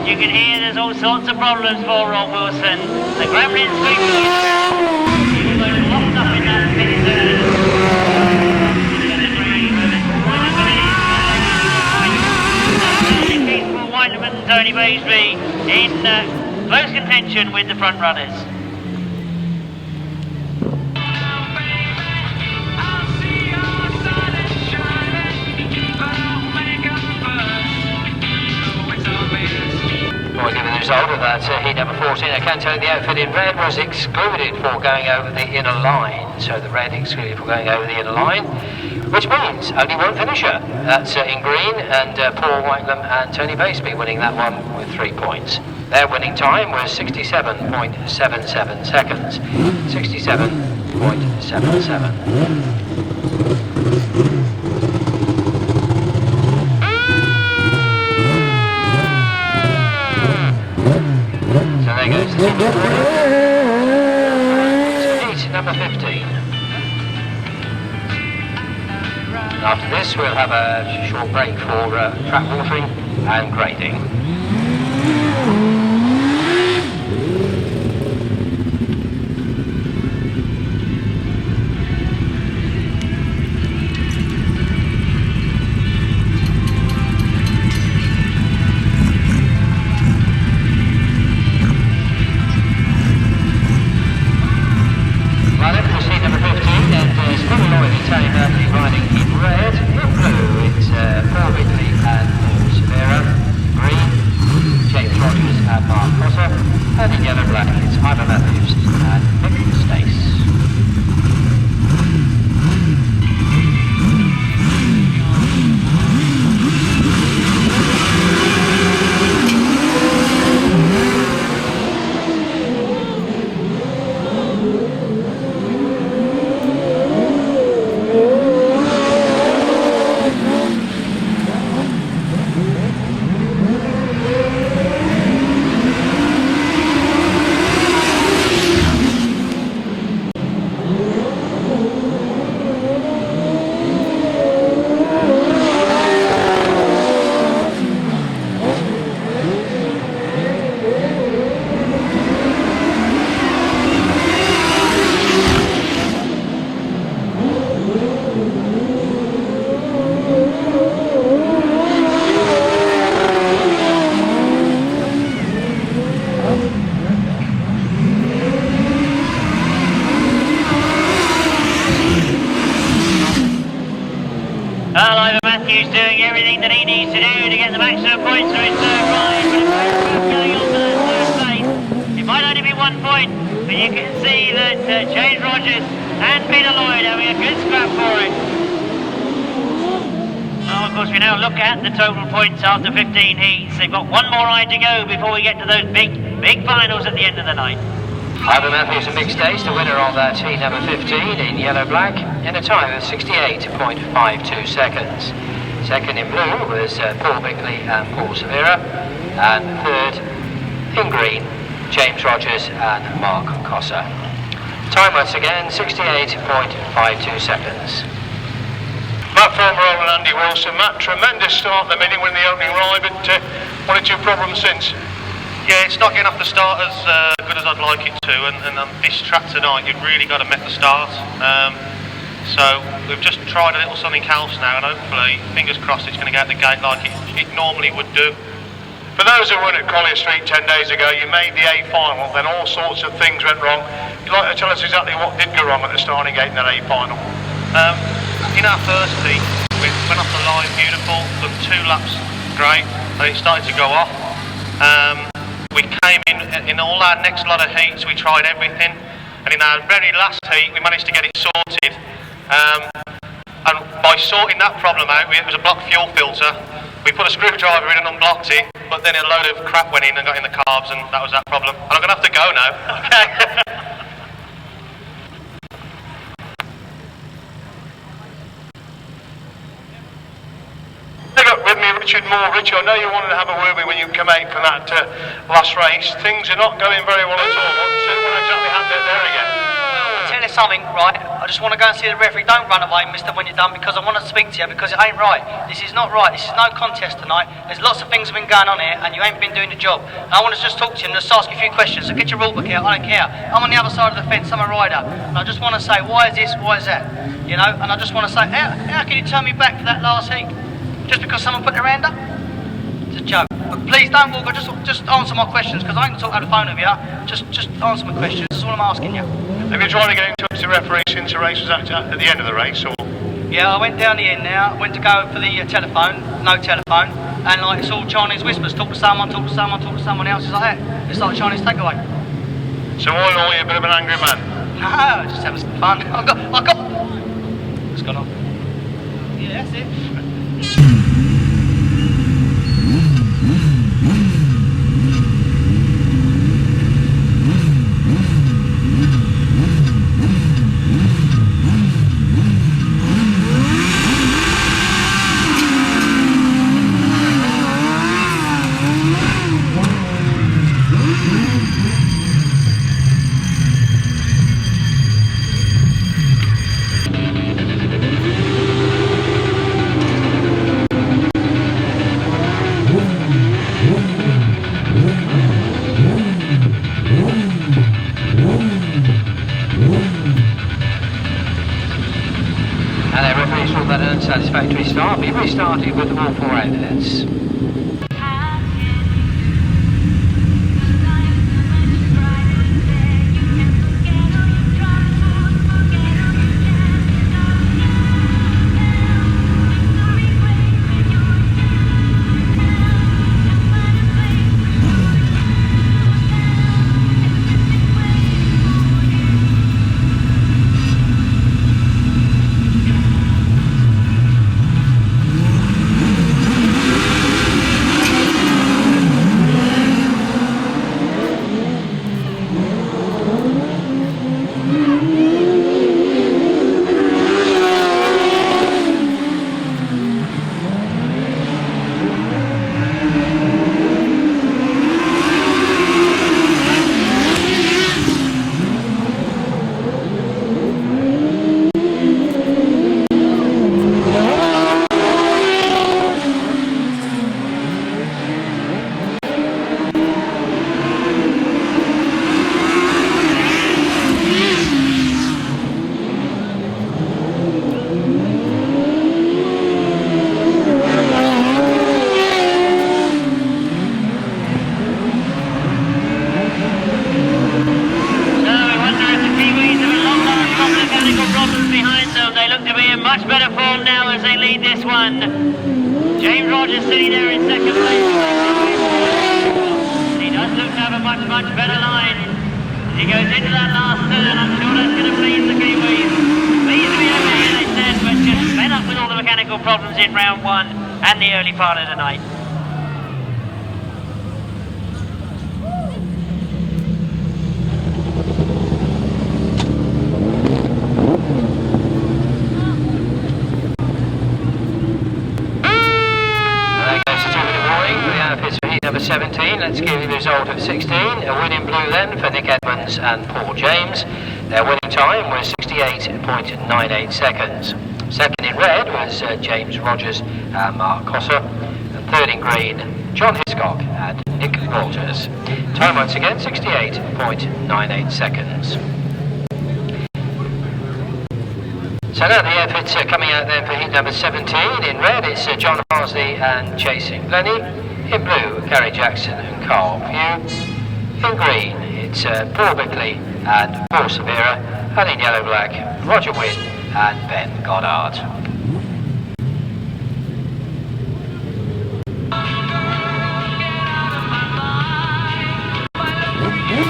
You can hear there's all sorts of problems for Rob Wilson. The Gremlin Speedway is locked up in that mini Whiteman and Tony Baisby in close contention with the front runners. we'll give you the result of that heat number 14. I can tell you the outfit in red was excluded for going over the inner line. So the red excluded for going over the inner line, which means only one finisher. That's in green, and Paul Whitelam and Tony Baseby winning that one with 3 points. Their winning time was 67.77 seconds. 67.77. So there goes the team heat number 15. After this we'll have a short break for track watering and grading. Riding in red, in blue it's Paul Bickley and Paul Silvera, green James Rogers and Mark Koppe, and in yellow black it's Ivan Matthews and Mick Stace. Matthews doing everything that he needs to do to get the maximum points for his third ride, but it's going on for that third place. It might only be 1 point, but you can see that James Rogers and Peter Lloyd having a good scrap for it. Well, of course, we now look at the total points after 15 heats. They've got one more ride to go before we get to those big finals at the end of the night. Ivan Matthews and Mick Stace, the winner of that heat number 15 in yellow-black, in a time of 68.52 seconds. Second in blue was Paul Bickley and Paul Silvera, and third in green, James Rogers and Mark Koppe. Time once again, 68.52 seconds. Matt Fulmer and Andy Wilson. Matt, tremendous start at the minute, winning the opening ride, but one or two problems since. Yeah, it's not getting off the start as good as I'd like it to, and on this track tonight you've really got to make the start. So we've just tried a little something else now, and hopefully, fingers crossed, it's going to get out the gate like it normally would do. For those who weren't at Collier Street 10 days ago, you made the A final, then all sorts of things went wrong. You'd like to tell us exactly what did go wrong at the starting gate in that A final? In our first heat, we went off the line beautiful, done 2 laps great, and it started to go off. We came in all our next lot of heats, we tried everything, and in our very last heat we managed to get it sorted, and by sorting that problem out, it was a blocked fuel filter, we put a screwdriver in and unblocked it, but then a load of crap went in and got in the carbs, and that was that problem. And I'm going to have to go now. Okay. With me, Richard Moore. Richard, I know you wanted to have a word with me when you came out from that last race. Things are not going very well at all. What exactly happened there again? I'll tell you something, right? I just want to go and see the referee. Don't run away, mister, when you're done, because I want to speak to you, because it ain't right. This is not right. This is no contest tonight. There's lots of things have been going on here, and you ain't been doing the job. And I want to just talk to you and just ask you a few questions. So get your rule book out, I don't care. I'm on the other side of the fence, I'm a rider. And I just want to say, why is this, why is that? You know, and I just want to say, how can you turn me back for that last heat? Just because someone put their hand up? It's a joke. But please don't walk, just answer my questions, because I can talk on the phone with you. Just answer my questions, that's all I'm asking you. Have you tried to get in touch with the referee since the race was at the end of the race, or? Yeah, I went down the end now, went to go for the telephone, no telephone. and like it's all Chinese whispers. Talk to someone, talk to someone, talk to someone else. It's like that. It's like a Chinese takeaway. So all in all, you're a bit of an angry man? No, just having some fun. I got. What's gone on? Yeah, that's it. Unsatisfactory start. We restarted with all 4 outlets. James Rogers sitting there in second place. He does look to have a much better line. As he goes into that last turn, I'm sure that's going to please the Kiwis. Pleased to be okay, they said, but just fed up with all the mechanical problems in round 1 and the early part of the night. Number 17, let's give you the result of 16. A win in blue then for Nick Edmonds and Paul James. Their winning time was 68.98 seconds. Second in red was James Rogers and Mark Cosser. And third in green, John Hiscock and Nick Walters. Time once again, 68.98 seconds. So now the efforts are coming out then for heat number 17. In red it's John Harsley and Chasing Glennie. In blue, Gary Jackson and Carl Pugh. In green, it's Paul Bickley and Paul Silvera. And in yellow-black, Roger Wynn and Ben Goddard. You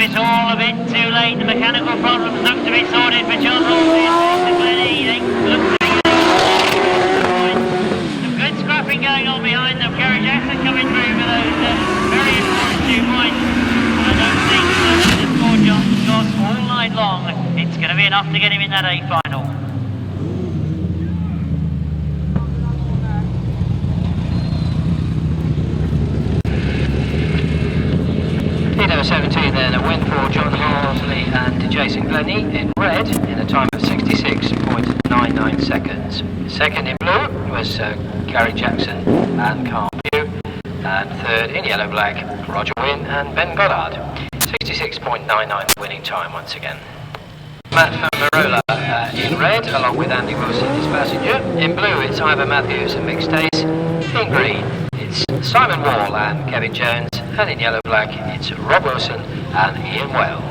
it's all a bit too late. The mechanical problems look to be sorted for John Halsey and Mr. Glennie. They look to be some good scrapping going on behind them. Gary Jackson coming through for those very important 2 points. I don't think the score John's got all night long. It's going to be enough to get him in that A final. Number 17 then, a win for John Harsley and Jason Glennie in red in a time of 66.99 seconds. Second in blue was Gary Jackson and Carl Pugh, and third in yellow-black, Roger Wynne and Ben Goddard. 66.99 winning time once again. Matt Marola in red, along with Andy Wilson, his passenger. In blue, it's Ivor Matthews and Mick Stace. In green, it's Simon Wall and Kevin Jones. And in yellow-black, it's Rob Wilson and Ian Well.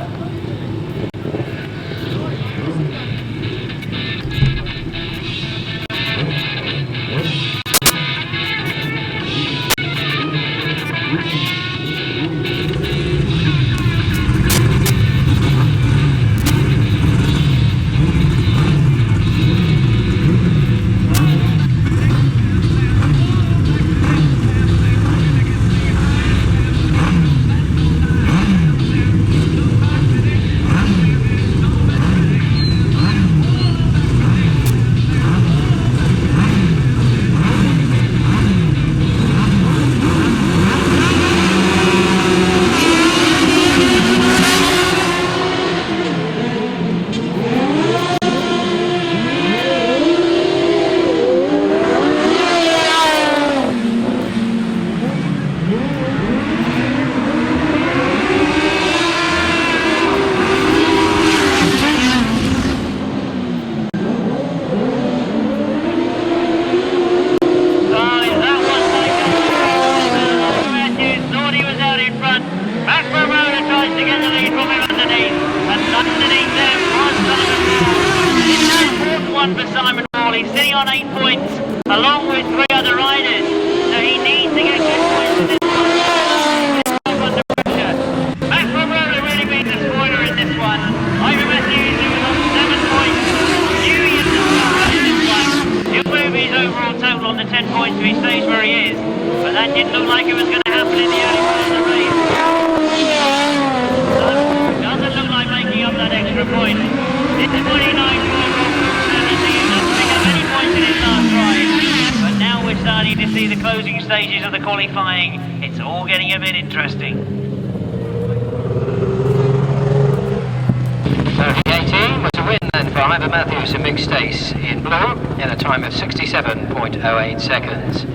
Seconds.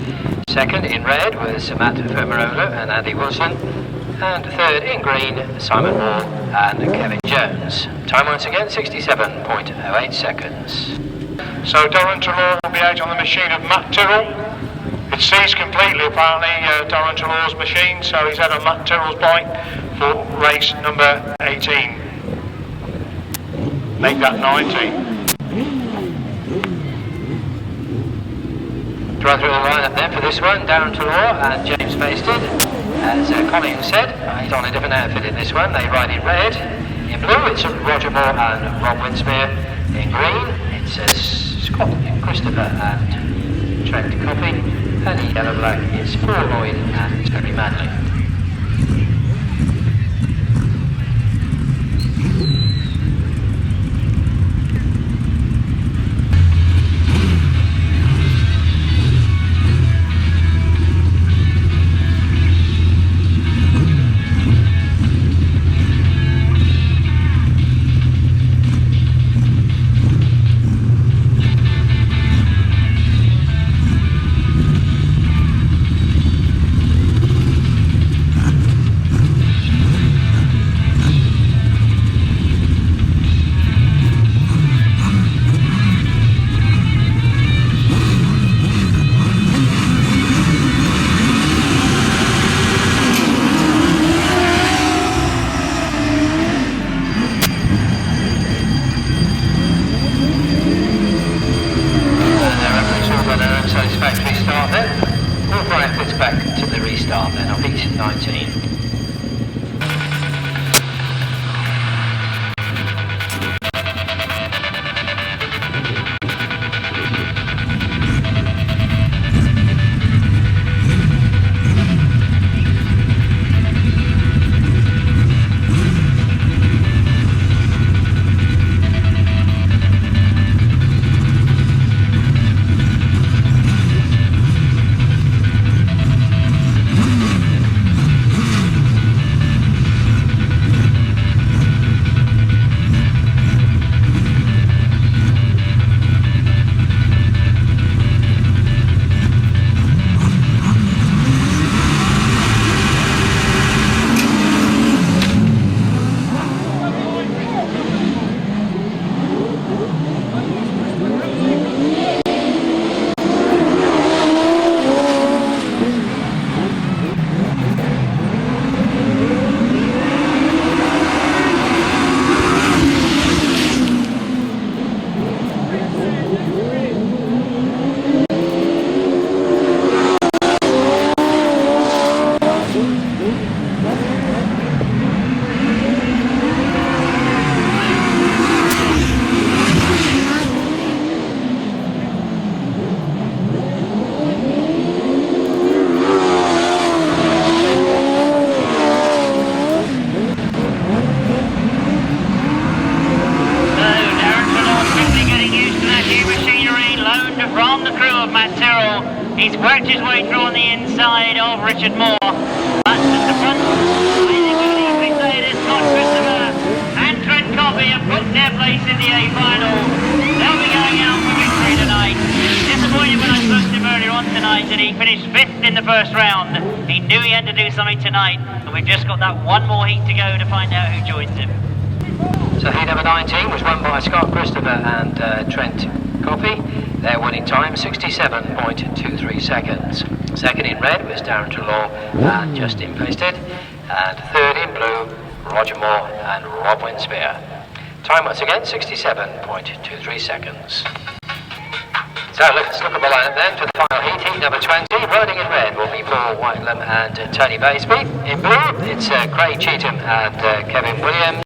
Second in red was Matt Marola and Andy Wilson, and third in green, Simon Wall and Kevin Jones. Time once again, 67.08 seconds. So Darrin Treloar will be out on the machine of Matt Tyrrell. It seized completely apparently, Darrin Treloar's machine, so he's out on Matt Tyrrell's bike for race number 18. Make that 19. To run through the lineup then for this one, Darrin Treloar and James Plaisted. As Colin said, he's on a different outfit in this one. They ride in red. In blue, it's Roger Moore and Rob Winsmere. In green, it's Scott Christopher and Trent Koppe. And in yellow-black, it's Paul Lloyd and Terry Manley. through on the inside of Richard Moore. But at the front, I think we can easily say it is Scott Christopher and Trent Koppe have booked their place in the A final. They'll be going out for victory tonight. Disappointed when I spoke to him earlier on tonight that he finished 5th in the first round. He knew he had to do something tonight, and we've just got that one more heat to go to find out who joins him. So heat number 19 was won by Scott Christopher and Trent Koppe. Their winning time 67.23 seconds. Second in red was Darrin Treloar and Justin Plaisted. And third in blue, Roger Moore and Rob Winspear. Time once again 67.23 seconds. So let's look at the lineup then for the final heat. Heat number 20, riding in red will be Paul Whitelam and Tony Batesby. In blue, it's Craig Cheetham and Kevin Williams.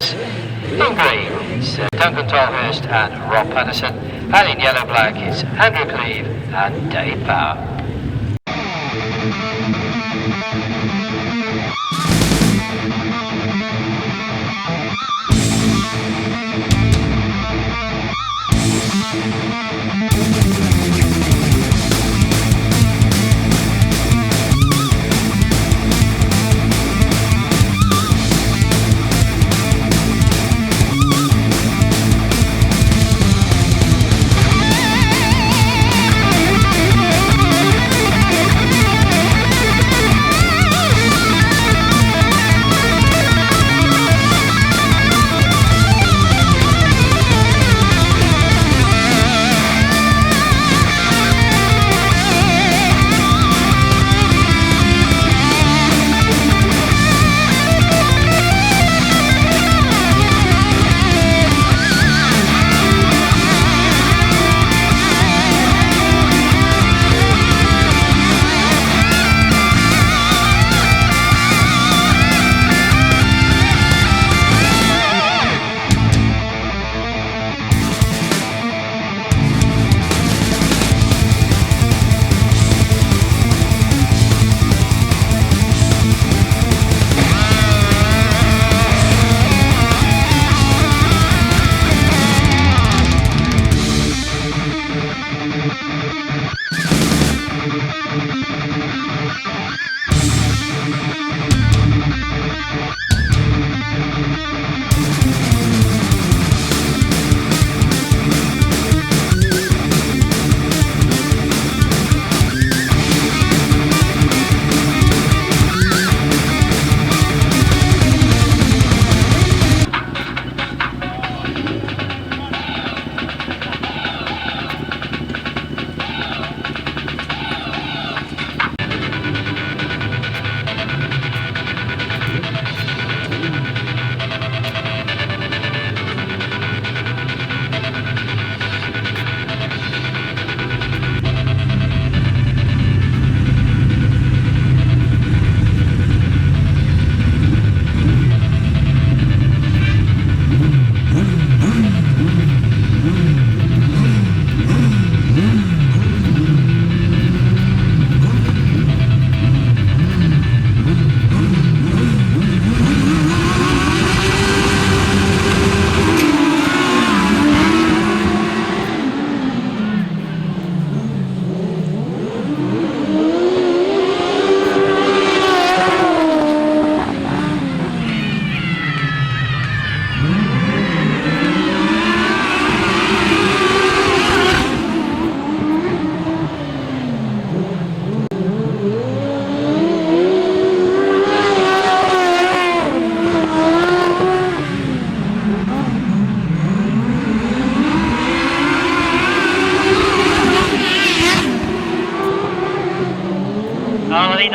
In green, it's Duncan Tolhurst and Rob Patterson. And in yellow-black, it's Andrew Cleave and Dave Power.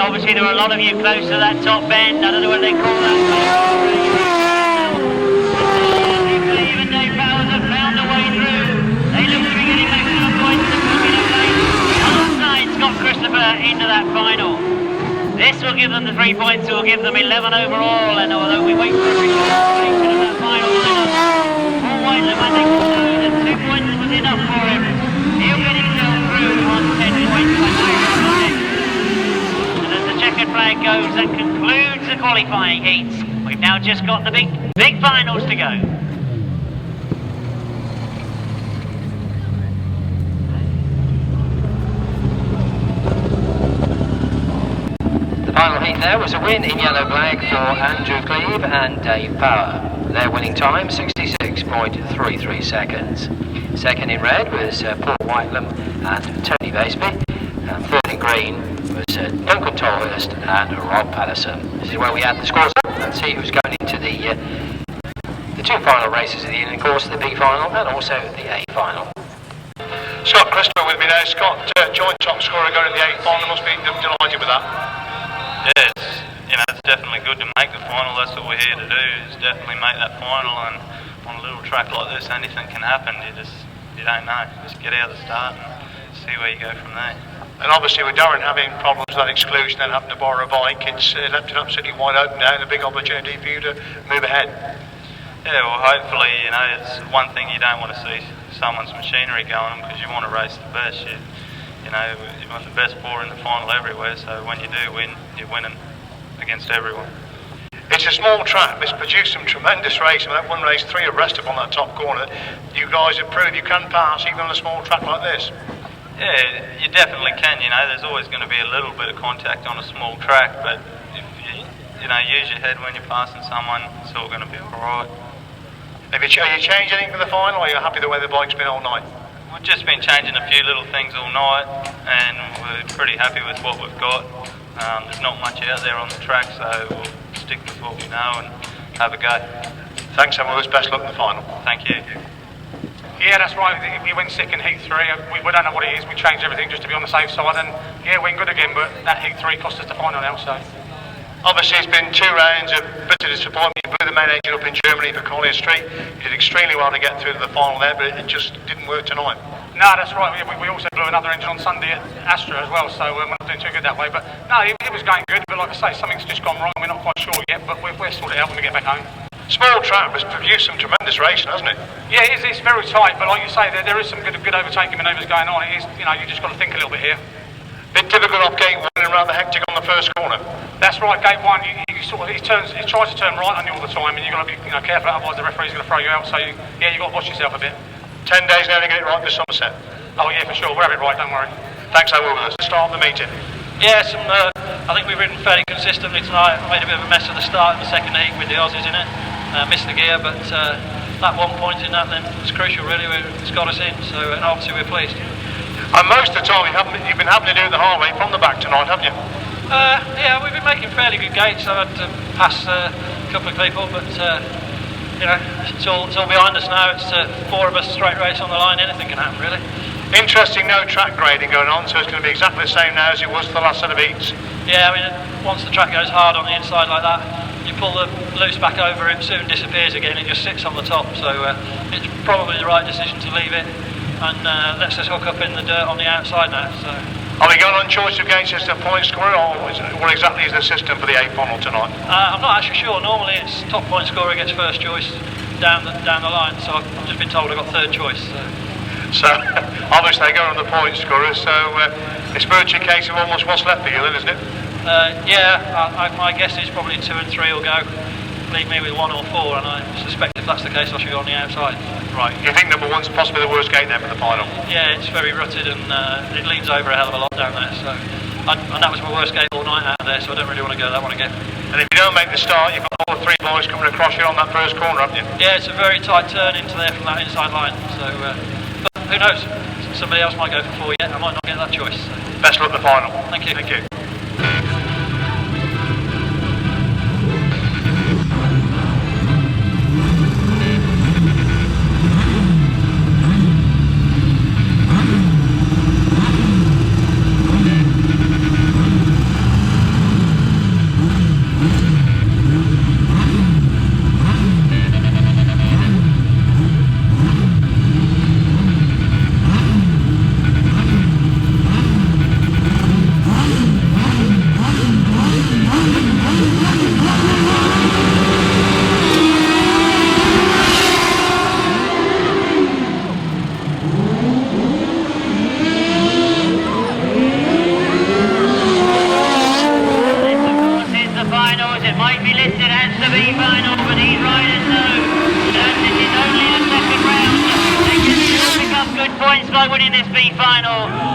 Obviously there were a lot of you close to that top bend. I don't know what they call that. Cleave and Dave Powers have found a way through. They look to be getting maximum points to put in a place alongside Scott Christopher into that final. This will give them the 3 points, it will give them 11 overall, and although we wait for a recapitulation of that final lineup, Paul Whitelam, I think, will know that 2 points was enough for him. He'll get himself through on 10 points. Checkered flag goes, that concludes the qualifying heats. We've now just got the big finals to go. Final heat there was a win in yellow flag for Andrew Cleave and Dave Power. Their winning time 66.33 seconds. Second in red was Paul Whitelam and Tony Baseby. And third in green was Duncan Tolhurst and Rob Patterson. This is where we add the scores up and see who's going into the two final races of the evening, of course, the B final and also the A final. Scott Christopher with me now. Scott, joint top scorer going to the A final. Must be delighted with that. Yeah, it's definitely good to make the final. That's what we're here to do, is definitely make that final. And on a little track like this, anything can happen. You don't know. Just get out of the start and see where you go from there. And obviously with Darrin having problems with that exclusion and having to borrow a bike, it's left it absolutely wide open now and a big opportunity for you to move ahead. Yeah, well, hopefully, it's one thing you don't want to see someone's machinery going on, because you want to race the best. You want the best bore in the final everywhere, so when you do win, you're winning against everyone. It's a small track, but it's produced some tremendous racing. That one race, 3 abreast up on that top corner. You guys have proved you can pass even on a small track like this. Yeah, you definitely can. There's always going to be a little bit of contact on a small track, but if you use your head when you're passing someone, it's all going to be all right. Have you changed anything for the final, or are you happy the way the bike's been all night? We've just been changing a few little things all night, and we're pretty happy with what we've got. There's not much out there on the track, so we'll stick with what we know and have a go. Thanks, and best luck in the final. Thank you. Yeah, that's right. We went sick in Heat 3. We don't know what it is. We changed everything just to be on the safe side, and yeah, we went good again, but that Heat 3 cost us the final now, so. Obviously, it's been 2 rounds of bitter disappointment. You blew the main engine up in Germany for Collier Street. You did extremely well to get through to the final there, but it just didn't work tonight. No, that's right. We also blew another engine on Sunday at Astra as well, so we're not doing too good that way. But no, it was going good, but like I say, something's just gone wrong. We're not quite sure yet, but we'll sort it out when we get back home. Small track has produced some tremendous racing, hasn't it? Yeah, it's very tight, but like you say, there is some good overtaking manoeuvres going on. It is, you just got to think a little bit here. Bit difficult off gate 1 and rather hectic on the first corner. That's right, gate 1, he tries to turn right on you all the time, and you've got to be careful, otherwise the referee's going to throw you out. So you've got to watch yourself a bit. 10 days now to get it right for Somerset. Oh yeah, for sure. We'll have it right, don't worry. Thanks, I will with us. Start of the meeting. Yeah, I think we've ridden fairly consistently tonight. I made a bit of a mess at the start in the second heat with the Aussies in it. Missed the gear, but that 1 point in that then was crucial really. It's got us in, so and obviously we're pleased. And most of the time you've been having to do it the hard way from the back tonight, haven't you? Yeah, we've been making fairly good gates. I've had to pass a couple of people, but it's all behind us now. It's 4 of us straight race on the line. Anything can happen really. Interesting, no track grading going on, so it's going to be exactly the same now as it was for the last set of heats. Yeah, I mean, once the track goes hard on the inside like that, you pull the loose back over, it soon disappears again. It just sits on the top, so it's probably the right decision to leave it and lets us hook up in the dirt on the outside now. So. Are we going on choice of gates as the point scorer, or what exactly is the system for the A final tonight? I'm not actually sure. Normally it's top point scorer gets first choice down the line, so I've just been told I got third choice. So obviously they go on the point scorer, so it's virtually a case of almost what's left for you then, isn't it? My guess is probably 2 and 3 will go. Leave me with 1 or 4, and I suspect if that's the case I should go on the outside. Right, you think number 1's possibly the worst gate then for the final? Yeah, it's very rutted and it leans over a hell of a lot down there, so and that was my worst gate all night out there, so I don't really want to go that one again. And if you don't make the start, you've got all 3 boys coming across you on that first corner, haven't you? Yeah, it's a very tight turn into there from that inside line, so but who knows, somebody else might go for 4 yet, I might not get that choice. So. Best luck at the final. Thank you. Thank you.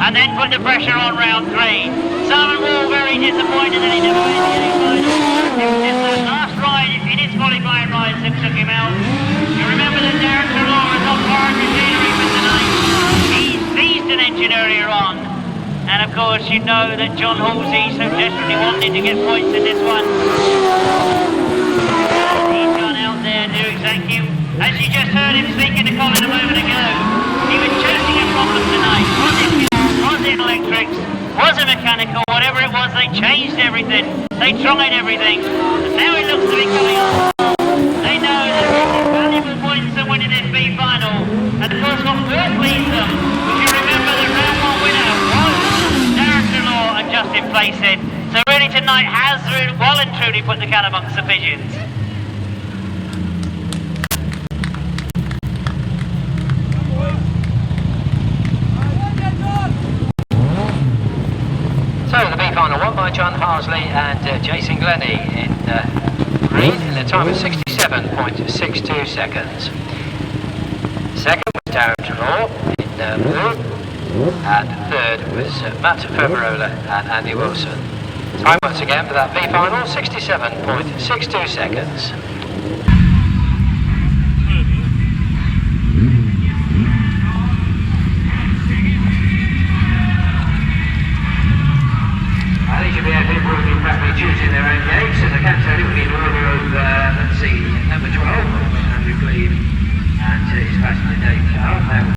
and then put the pressure on round 3. Simon Wall very disappointed that he never made the A-final. It was just that last ride in his qualifying rides that took him out. You remember that Darrin Treloar is on foreign machinery for tonight. He's seized an engine earlier on. And of course you know that John Halsey so desperately wanted to get points in this one. He's gone out there to do exactly, as you just heard him speaking to Colin a moment ago, he was chasing a problem tonight. Was it electrics? Was it mechanical? Whatever it was, they changed everything. They tried everything. And now it looks to be coming on. They know that valuable points are winning this B final. And of course what more pleased them, if you remember the round 1 winner was Darrin Treloar and Justin Plaisted. So really tonight has well and truly put the cat amongst the pigeons. So the B final won by John Harsley and Jason Glennie in green in a time of 67.62 seconds. Second was Darrin Treloar in blue, and third was Matt Fermarola and Andy Wilson. Time once again for that B final, 67.62 seconds. They should be able to working practically choosing their own gates, as I can tell you, we've been in order of, let's see, number 12, Andrew Cleave, and his passenger Dave Carroll.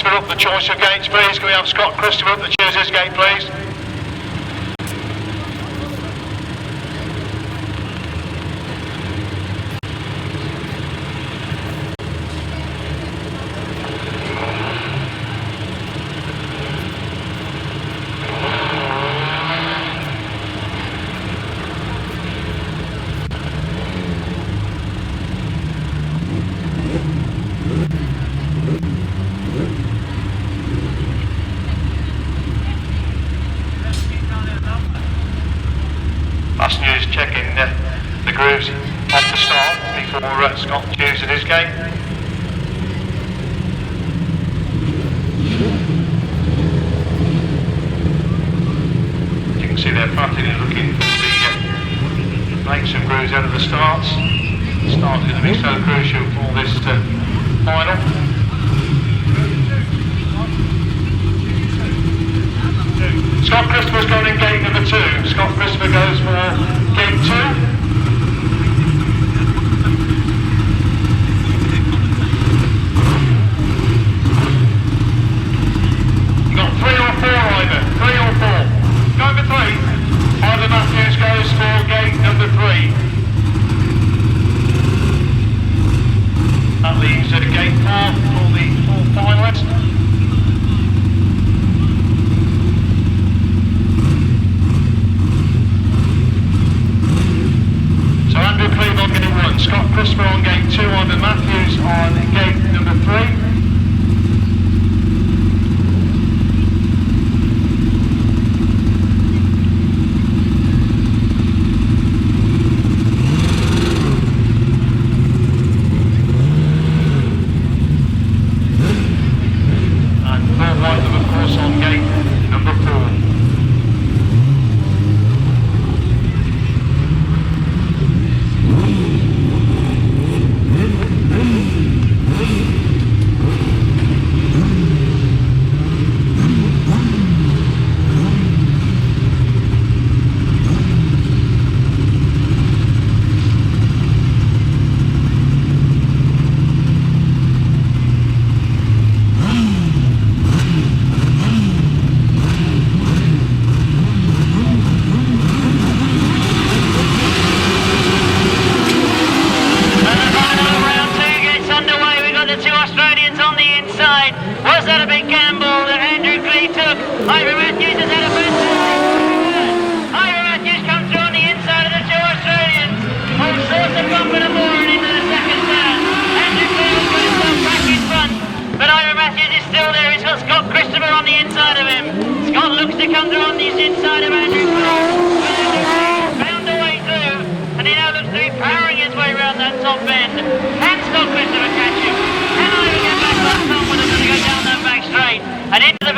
Up the choice of gates, please. Can we have Scott Christopher up to choose his gate, please? Passengers checking the grooves at the start before Scott chooses his gate. You can see they're practically looking to make some grooves out of the starts. The start is going to be so crucial for this final. Scott Christopher's going in gate number 2. Scott Christopher goes for gate 2. You've got 3 or 4 either. 3 or 4. Number 3. Ivan Matthews goes for gate number 3. That leaves gate 4 for the 4 finalists. Cleave on gate 1, Scott Christopher on gate 2, Ivan Matthews on gate number 3. And Paul Whitelam, of course, on gate number 4.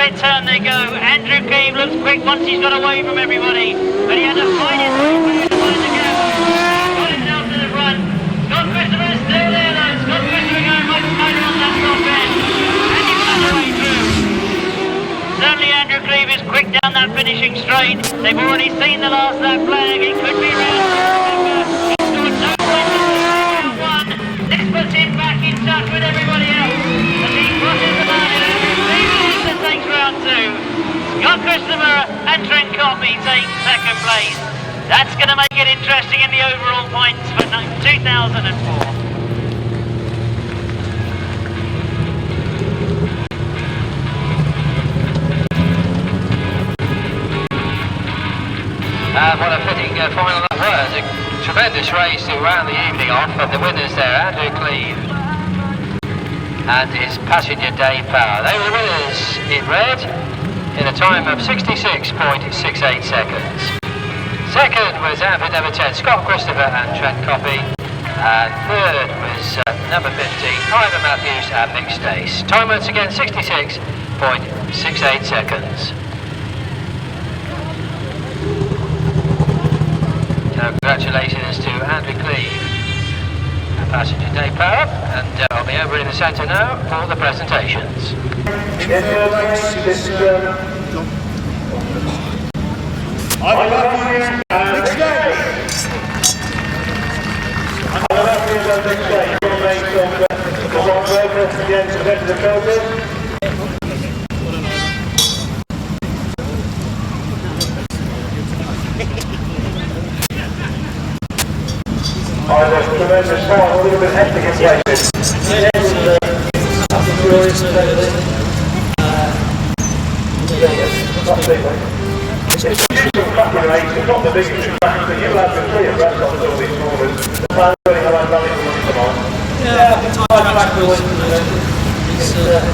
split turn they go. Andrew Cleave looks quick once he's got away from everybody, but he had to fight his way through to find the gap. Got himself to the front. Scott Christopher is still there though. Scott Christopher going much tighter on that top end, and he found the way through. Certainly Andrew Cleave is quick down that finishing straight. They've already seen the last lap flag. It could be round. He's scored no points in round one. This puts him back in touch with everybody else. As he crosses the line, and Andrew Cleave is that takes round two. Scott Christopher and Trent Koppe take second place. That's going to make it interesting in the overall points for 2004. What a fitting final that was. A tremendous race to round the evening off, and the winners there, Andrew Cleave and his Passenger Day Power. They were winners in red in a time of 66.68 seconds. Second was outfit number 10, Scott Christopher and Trent Koppe. And third was number 15, Ivan Matthews and Mick Stace. Time once again 66.68 seconds. Congratulations to Andrew Cleave and Passenger Day Power, and I'll be over in the centre now for the presentations. Tremendous start, a little bit hectic in places. It's a traditional cracking race, it's not the biggest track, but you have the three of rest on all these corners. The plan really have had value for money tomorrow. Yeah, I think it's hard back to win. It's a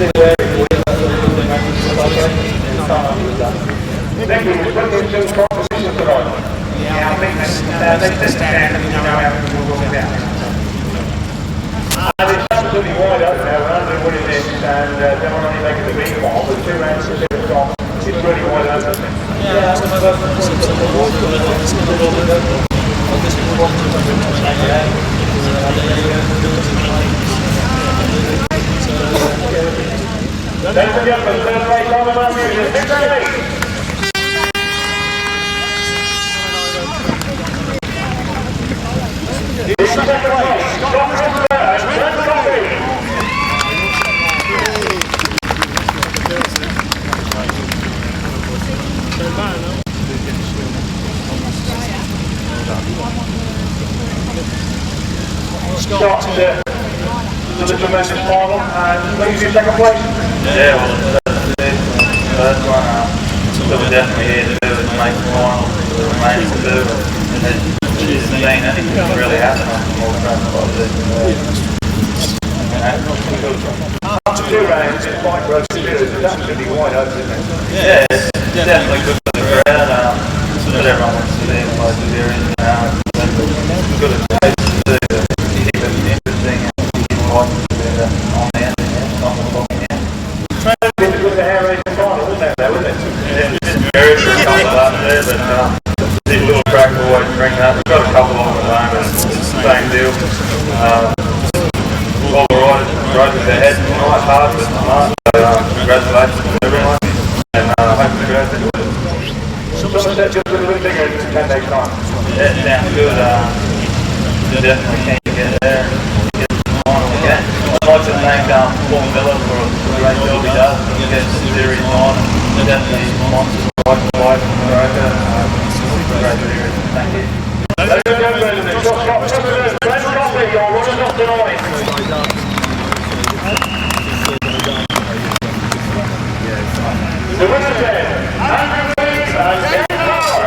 bit wary for you, that's a little bit back to the Nicky, we're looking to competition tonight. Yeah, I think that's the stand, you know how we'll go down. And it's absolutely wide open now, we're under winning this, and they're only making the big ball, but 2 rounds to the top, it's really wide open. Yeah, that's one of those. Ladies and gentlemen, third race on the Matthews, 6-8. This is second place, Scott Christopher and Trent Koppe. Scott to the tremendous final, and leaves you second place. Yeah, well, that's one. So we're definitely here to do it, to make the final, the remaining to do, and then just seen anything really happen on the more track like this. After 2 rounds, it's quite gross to do this, it's absolutely wide open, isn't it? Yeah, it's definitely good for the crowd, but everyone wants to be in close to there, and it's good at place to do, keep it interesting, and keep watching it on the end, not the long end. It's good to hair race the final, isn't it, though, isn't it? Yeah, it's very good to come up there, but these little track always bring that. We've got a couple on at the moment, same deal. All the riders rode with their heads tonight, hard but smart, so congratulations to everyone, and I hope the crowd enjoy it. Somerset just a little bit bigger in 10 days' time. Yeah, it sounds good. Definitely keen to get there and get the final again. I'd like to thank Paul Miller for the great job he does to get the series on, and definitely sponsors like the wife from America. Great series, thank you. Ladies and gentlemen, it's Scott Christopher, Trent Koppe, your runners up tonight. The winners then, Andrew Cleave and Darrin Treloar.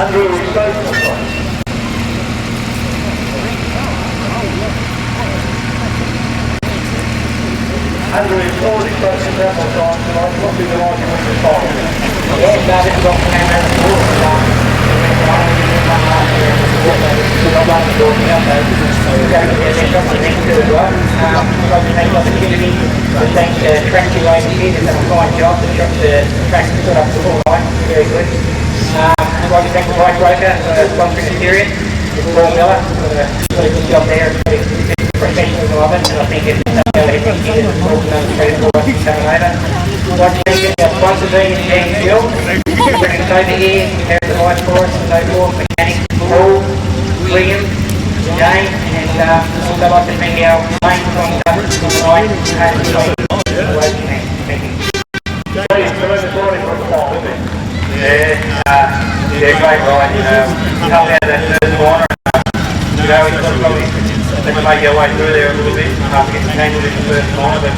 Andrew is safe. Andrew is already close to several times tonight, not being the right to win the final. Yes, that is what came out of the water. Thank Trent Koppe here, he's done a fine job. The track stood up to full line, very good. I'd like to thank the bike broker for sponsoring the series. Paul Miller, really good job there. Professionalism of it, and I think it's credit for coming over. I'd like to thank our sponsor being James Gill, bringing us over here, preparing the bike for us, and so forth, mechanics, Paul, William, Jane, and also like to thank our main sponsor tonight, Yeah, great ride. Come out of that first corner, we sort of probably had to make our way through there a little bit after getting tangled in the first corner, but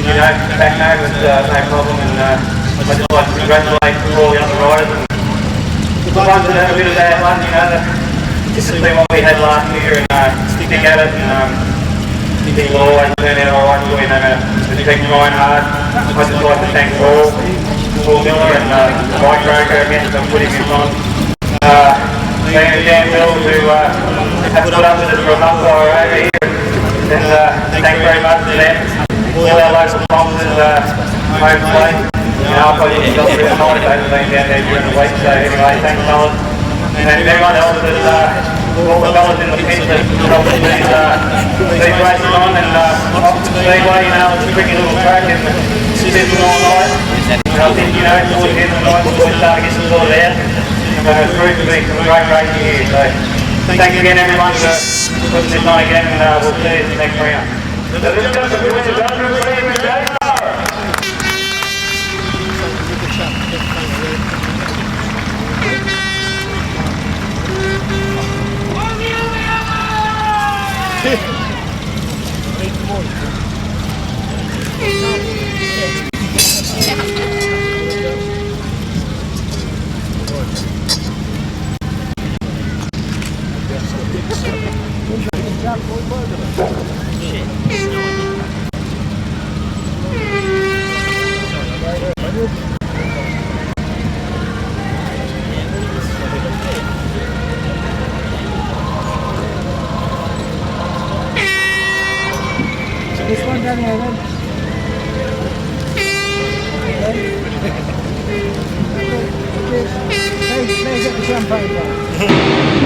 back home was no problem, and I'd just like to congratulate all the other riders and the ones that had a bit of bad luck, just to see what we had last year and stick at it, and it will always turn out alright for you, no matter if you keep trying hard. I'd just like to thank Paul Miller and the bike broker again for putting this on. Thank Dan Mills who have put up with us for a month while we're over here, and thanks very much to them. All our local sponsors, home plate. I probably didn't feel really nice over being down there during the week, so anyway, thanks fellas. And everyone else all the fellas in the pits that helped put these races on, and Oxford Speedway, it's a tricky little track and it's all night. And I think, towards the end of the night we'll start to get some sorted out. It's proved to be some great racing here, so thanks again everyone for putting this on again, and we'll see you in the next round. So this is the winner, Darrin Treloar. This one down here then. Hey, get the champagne down.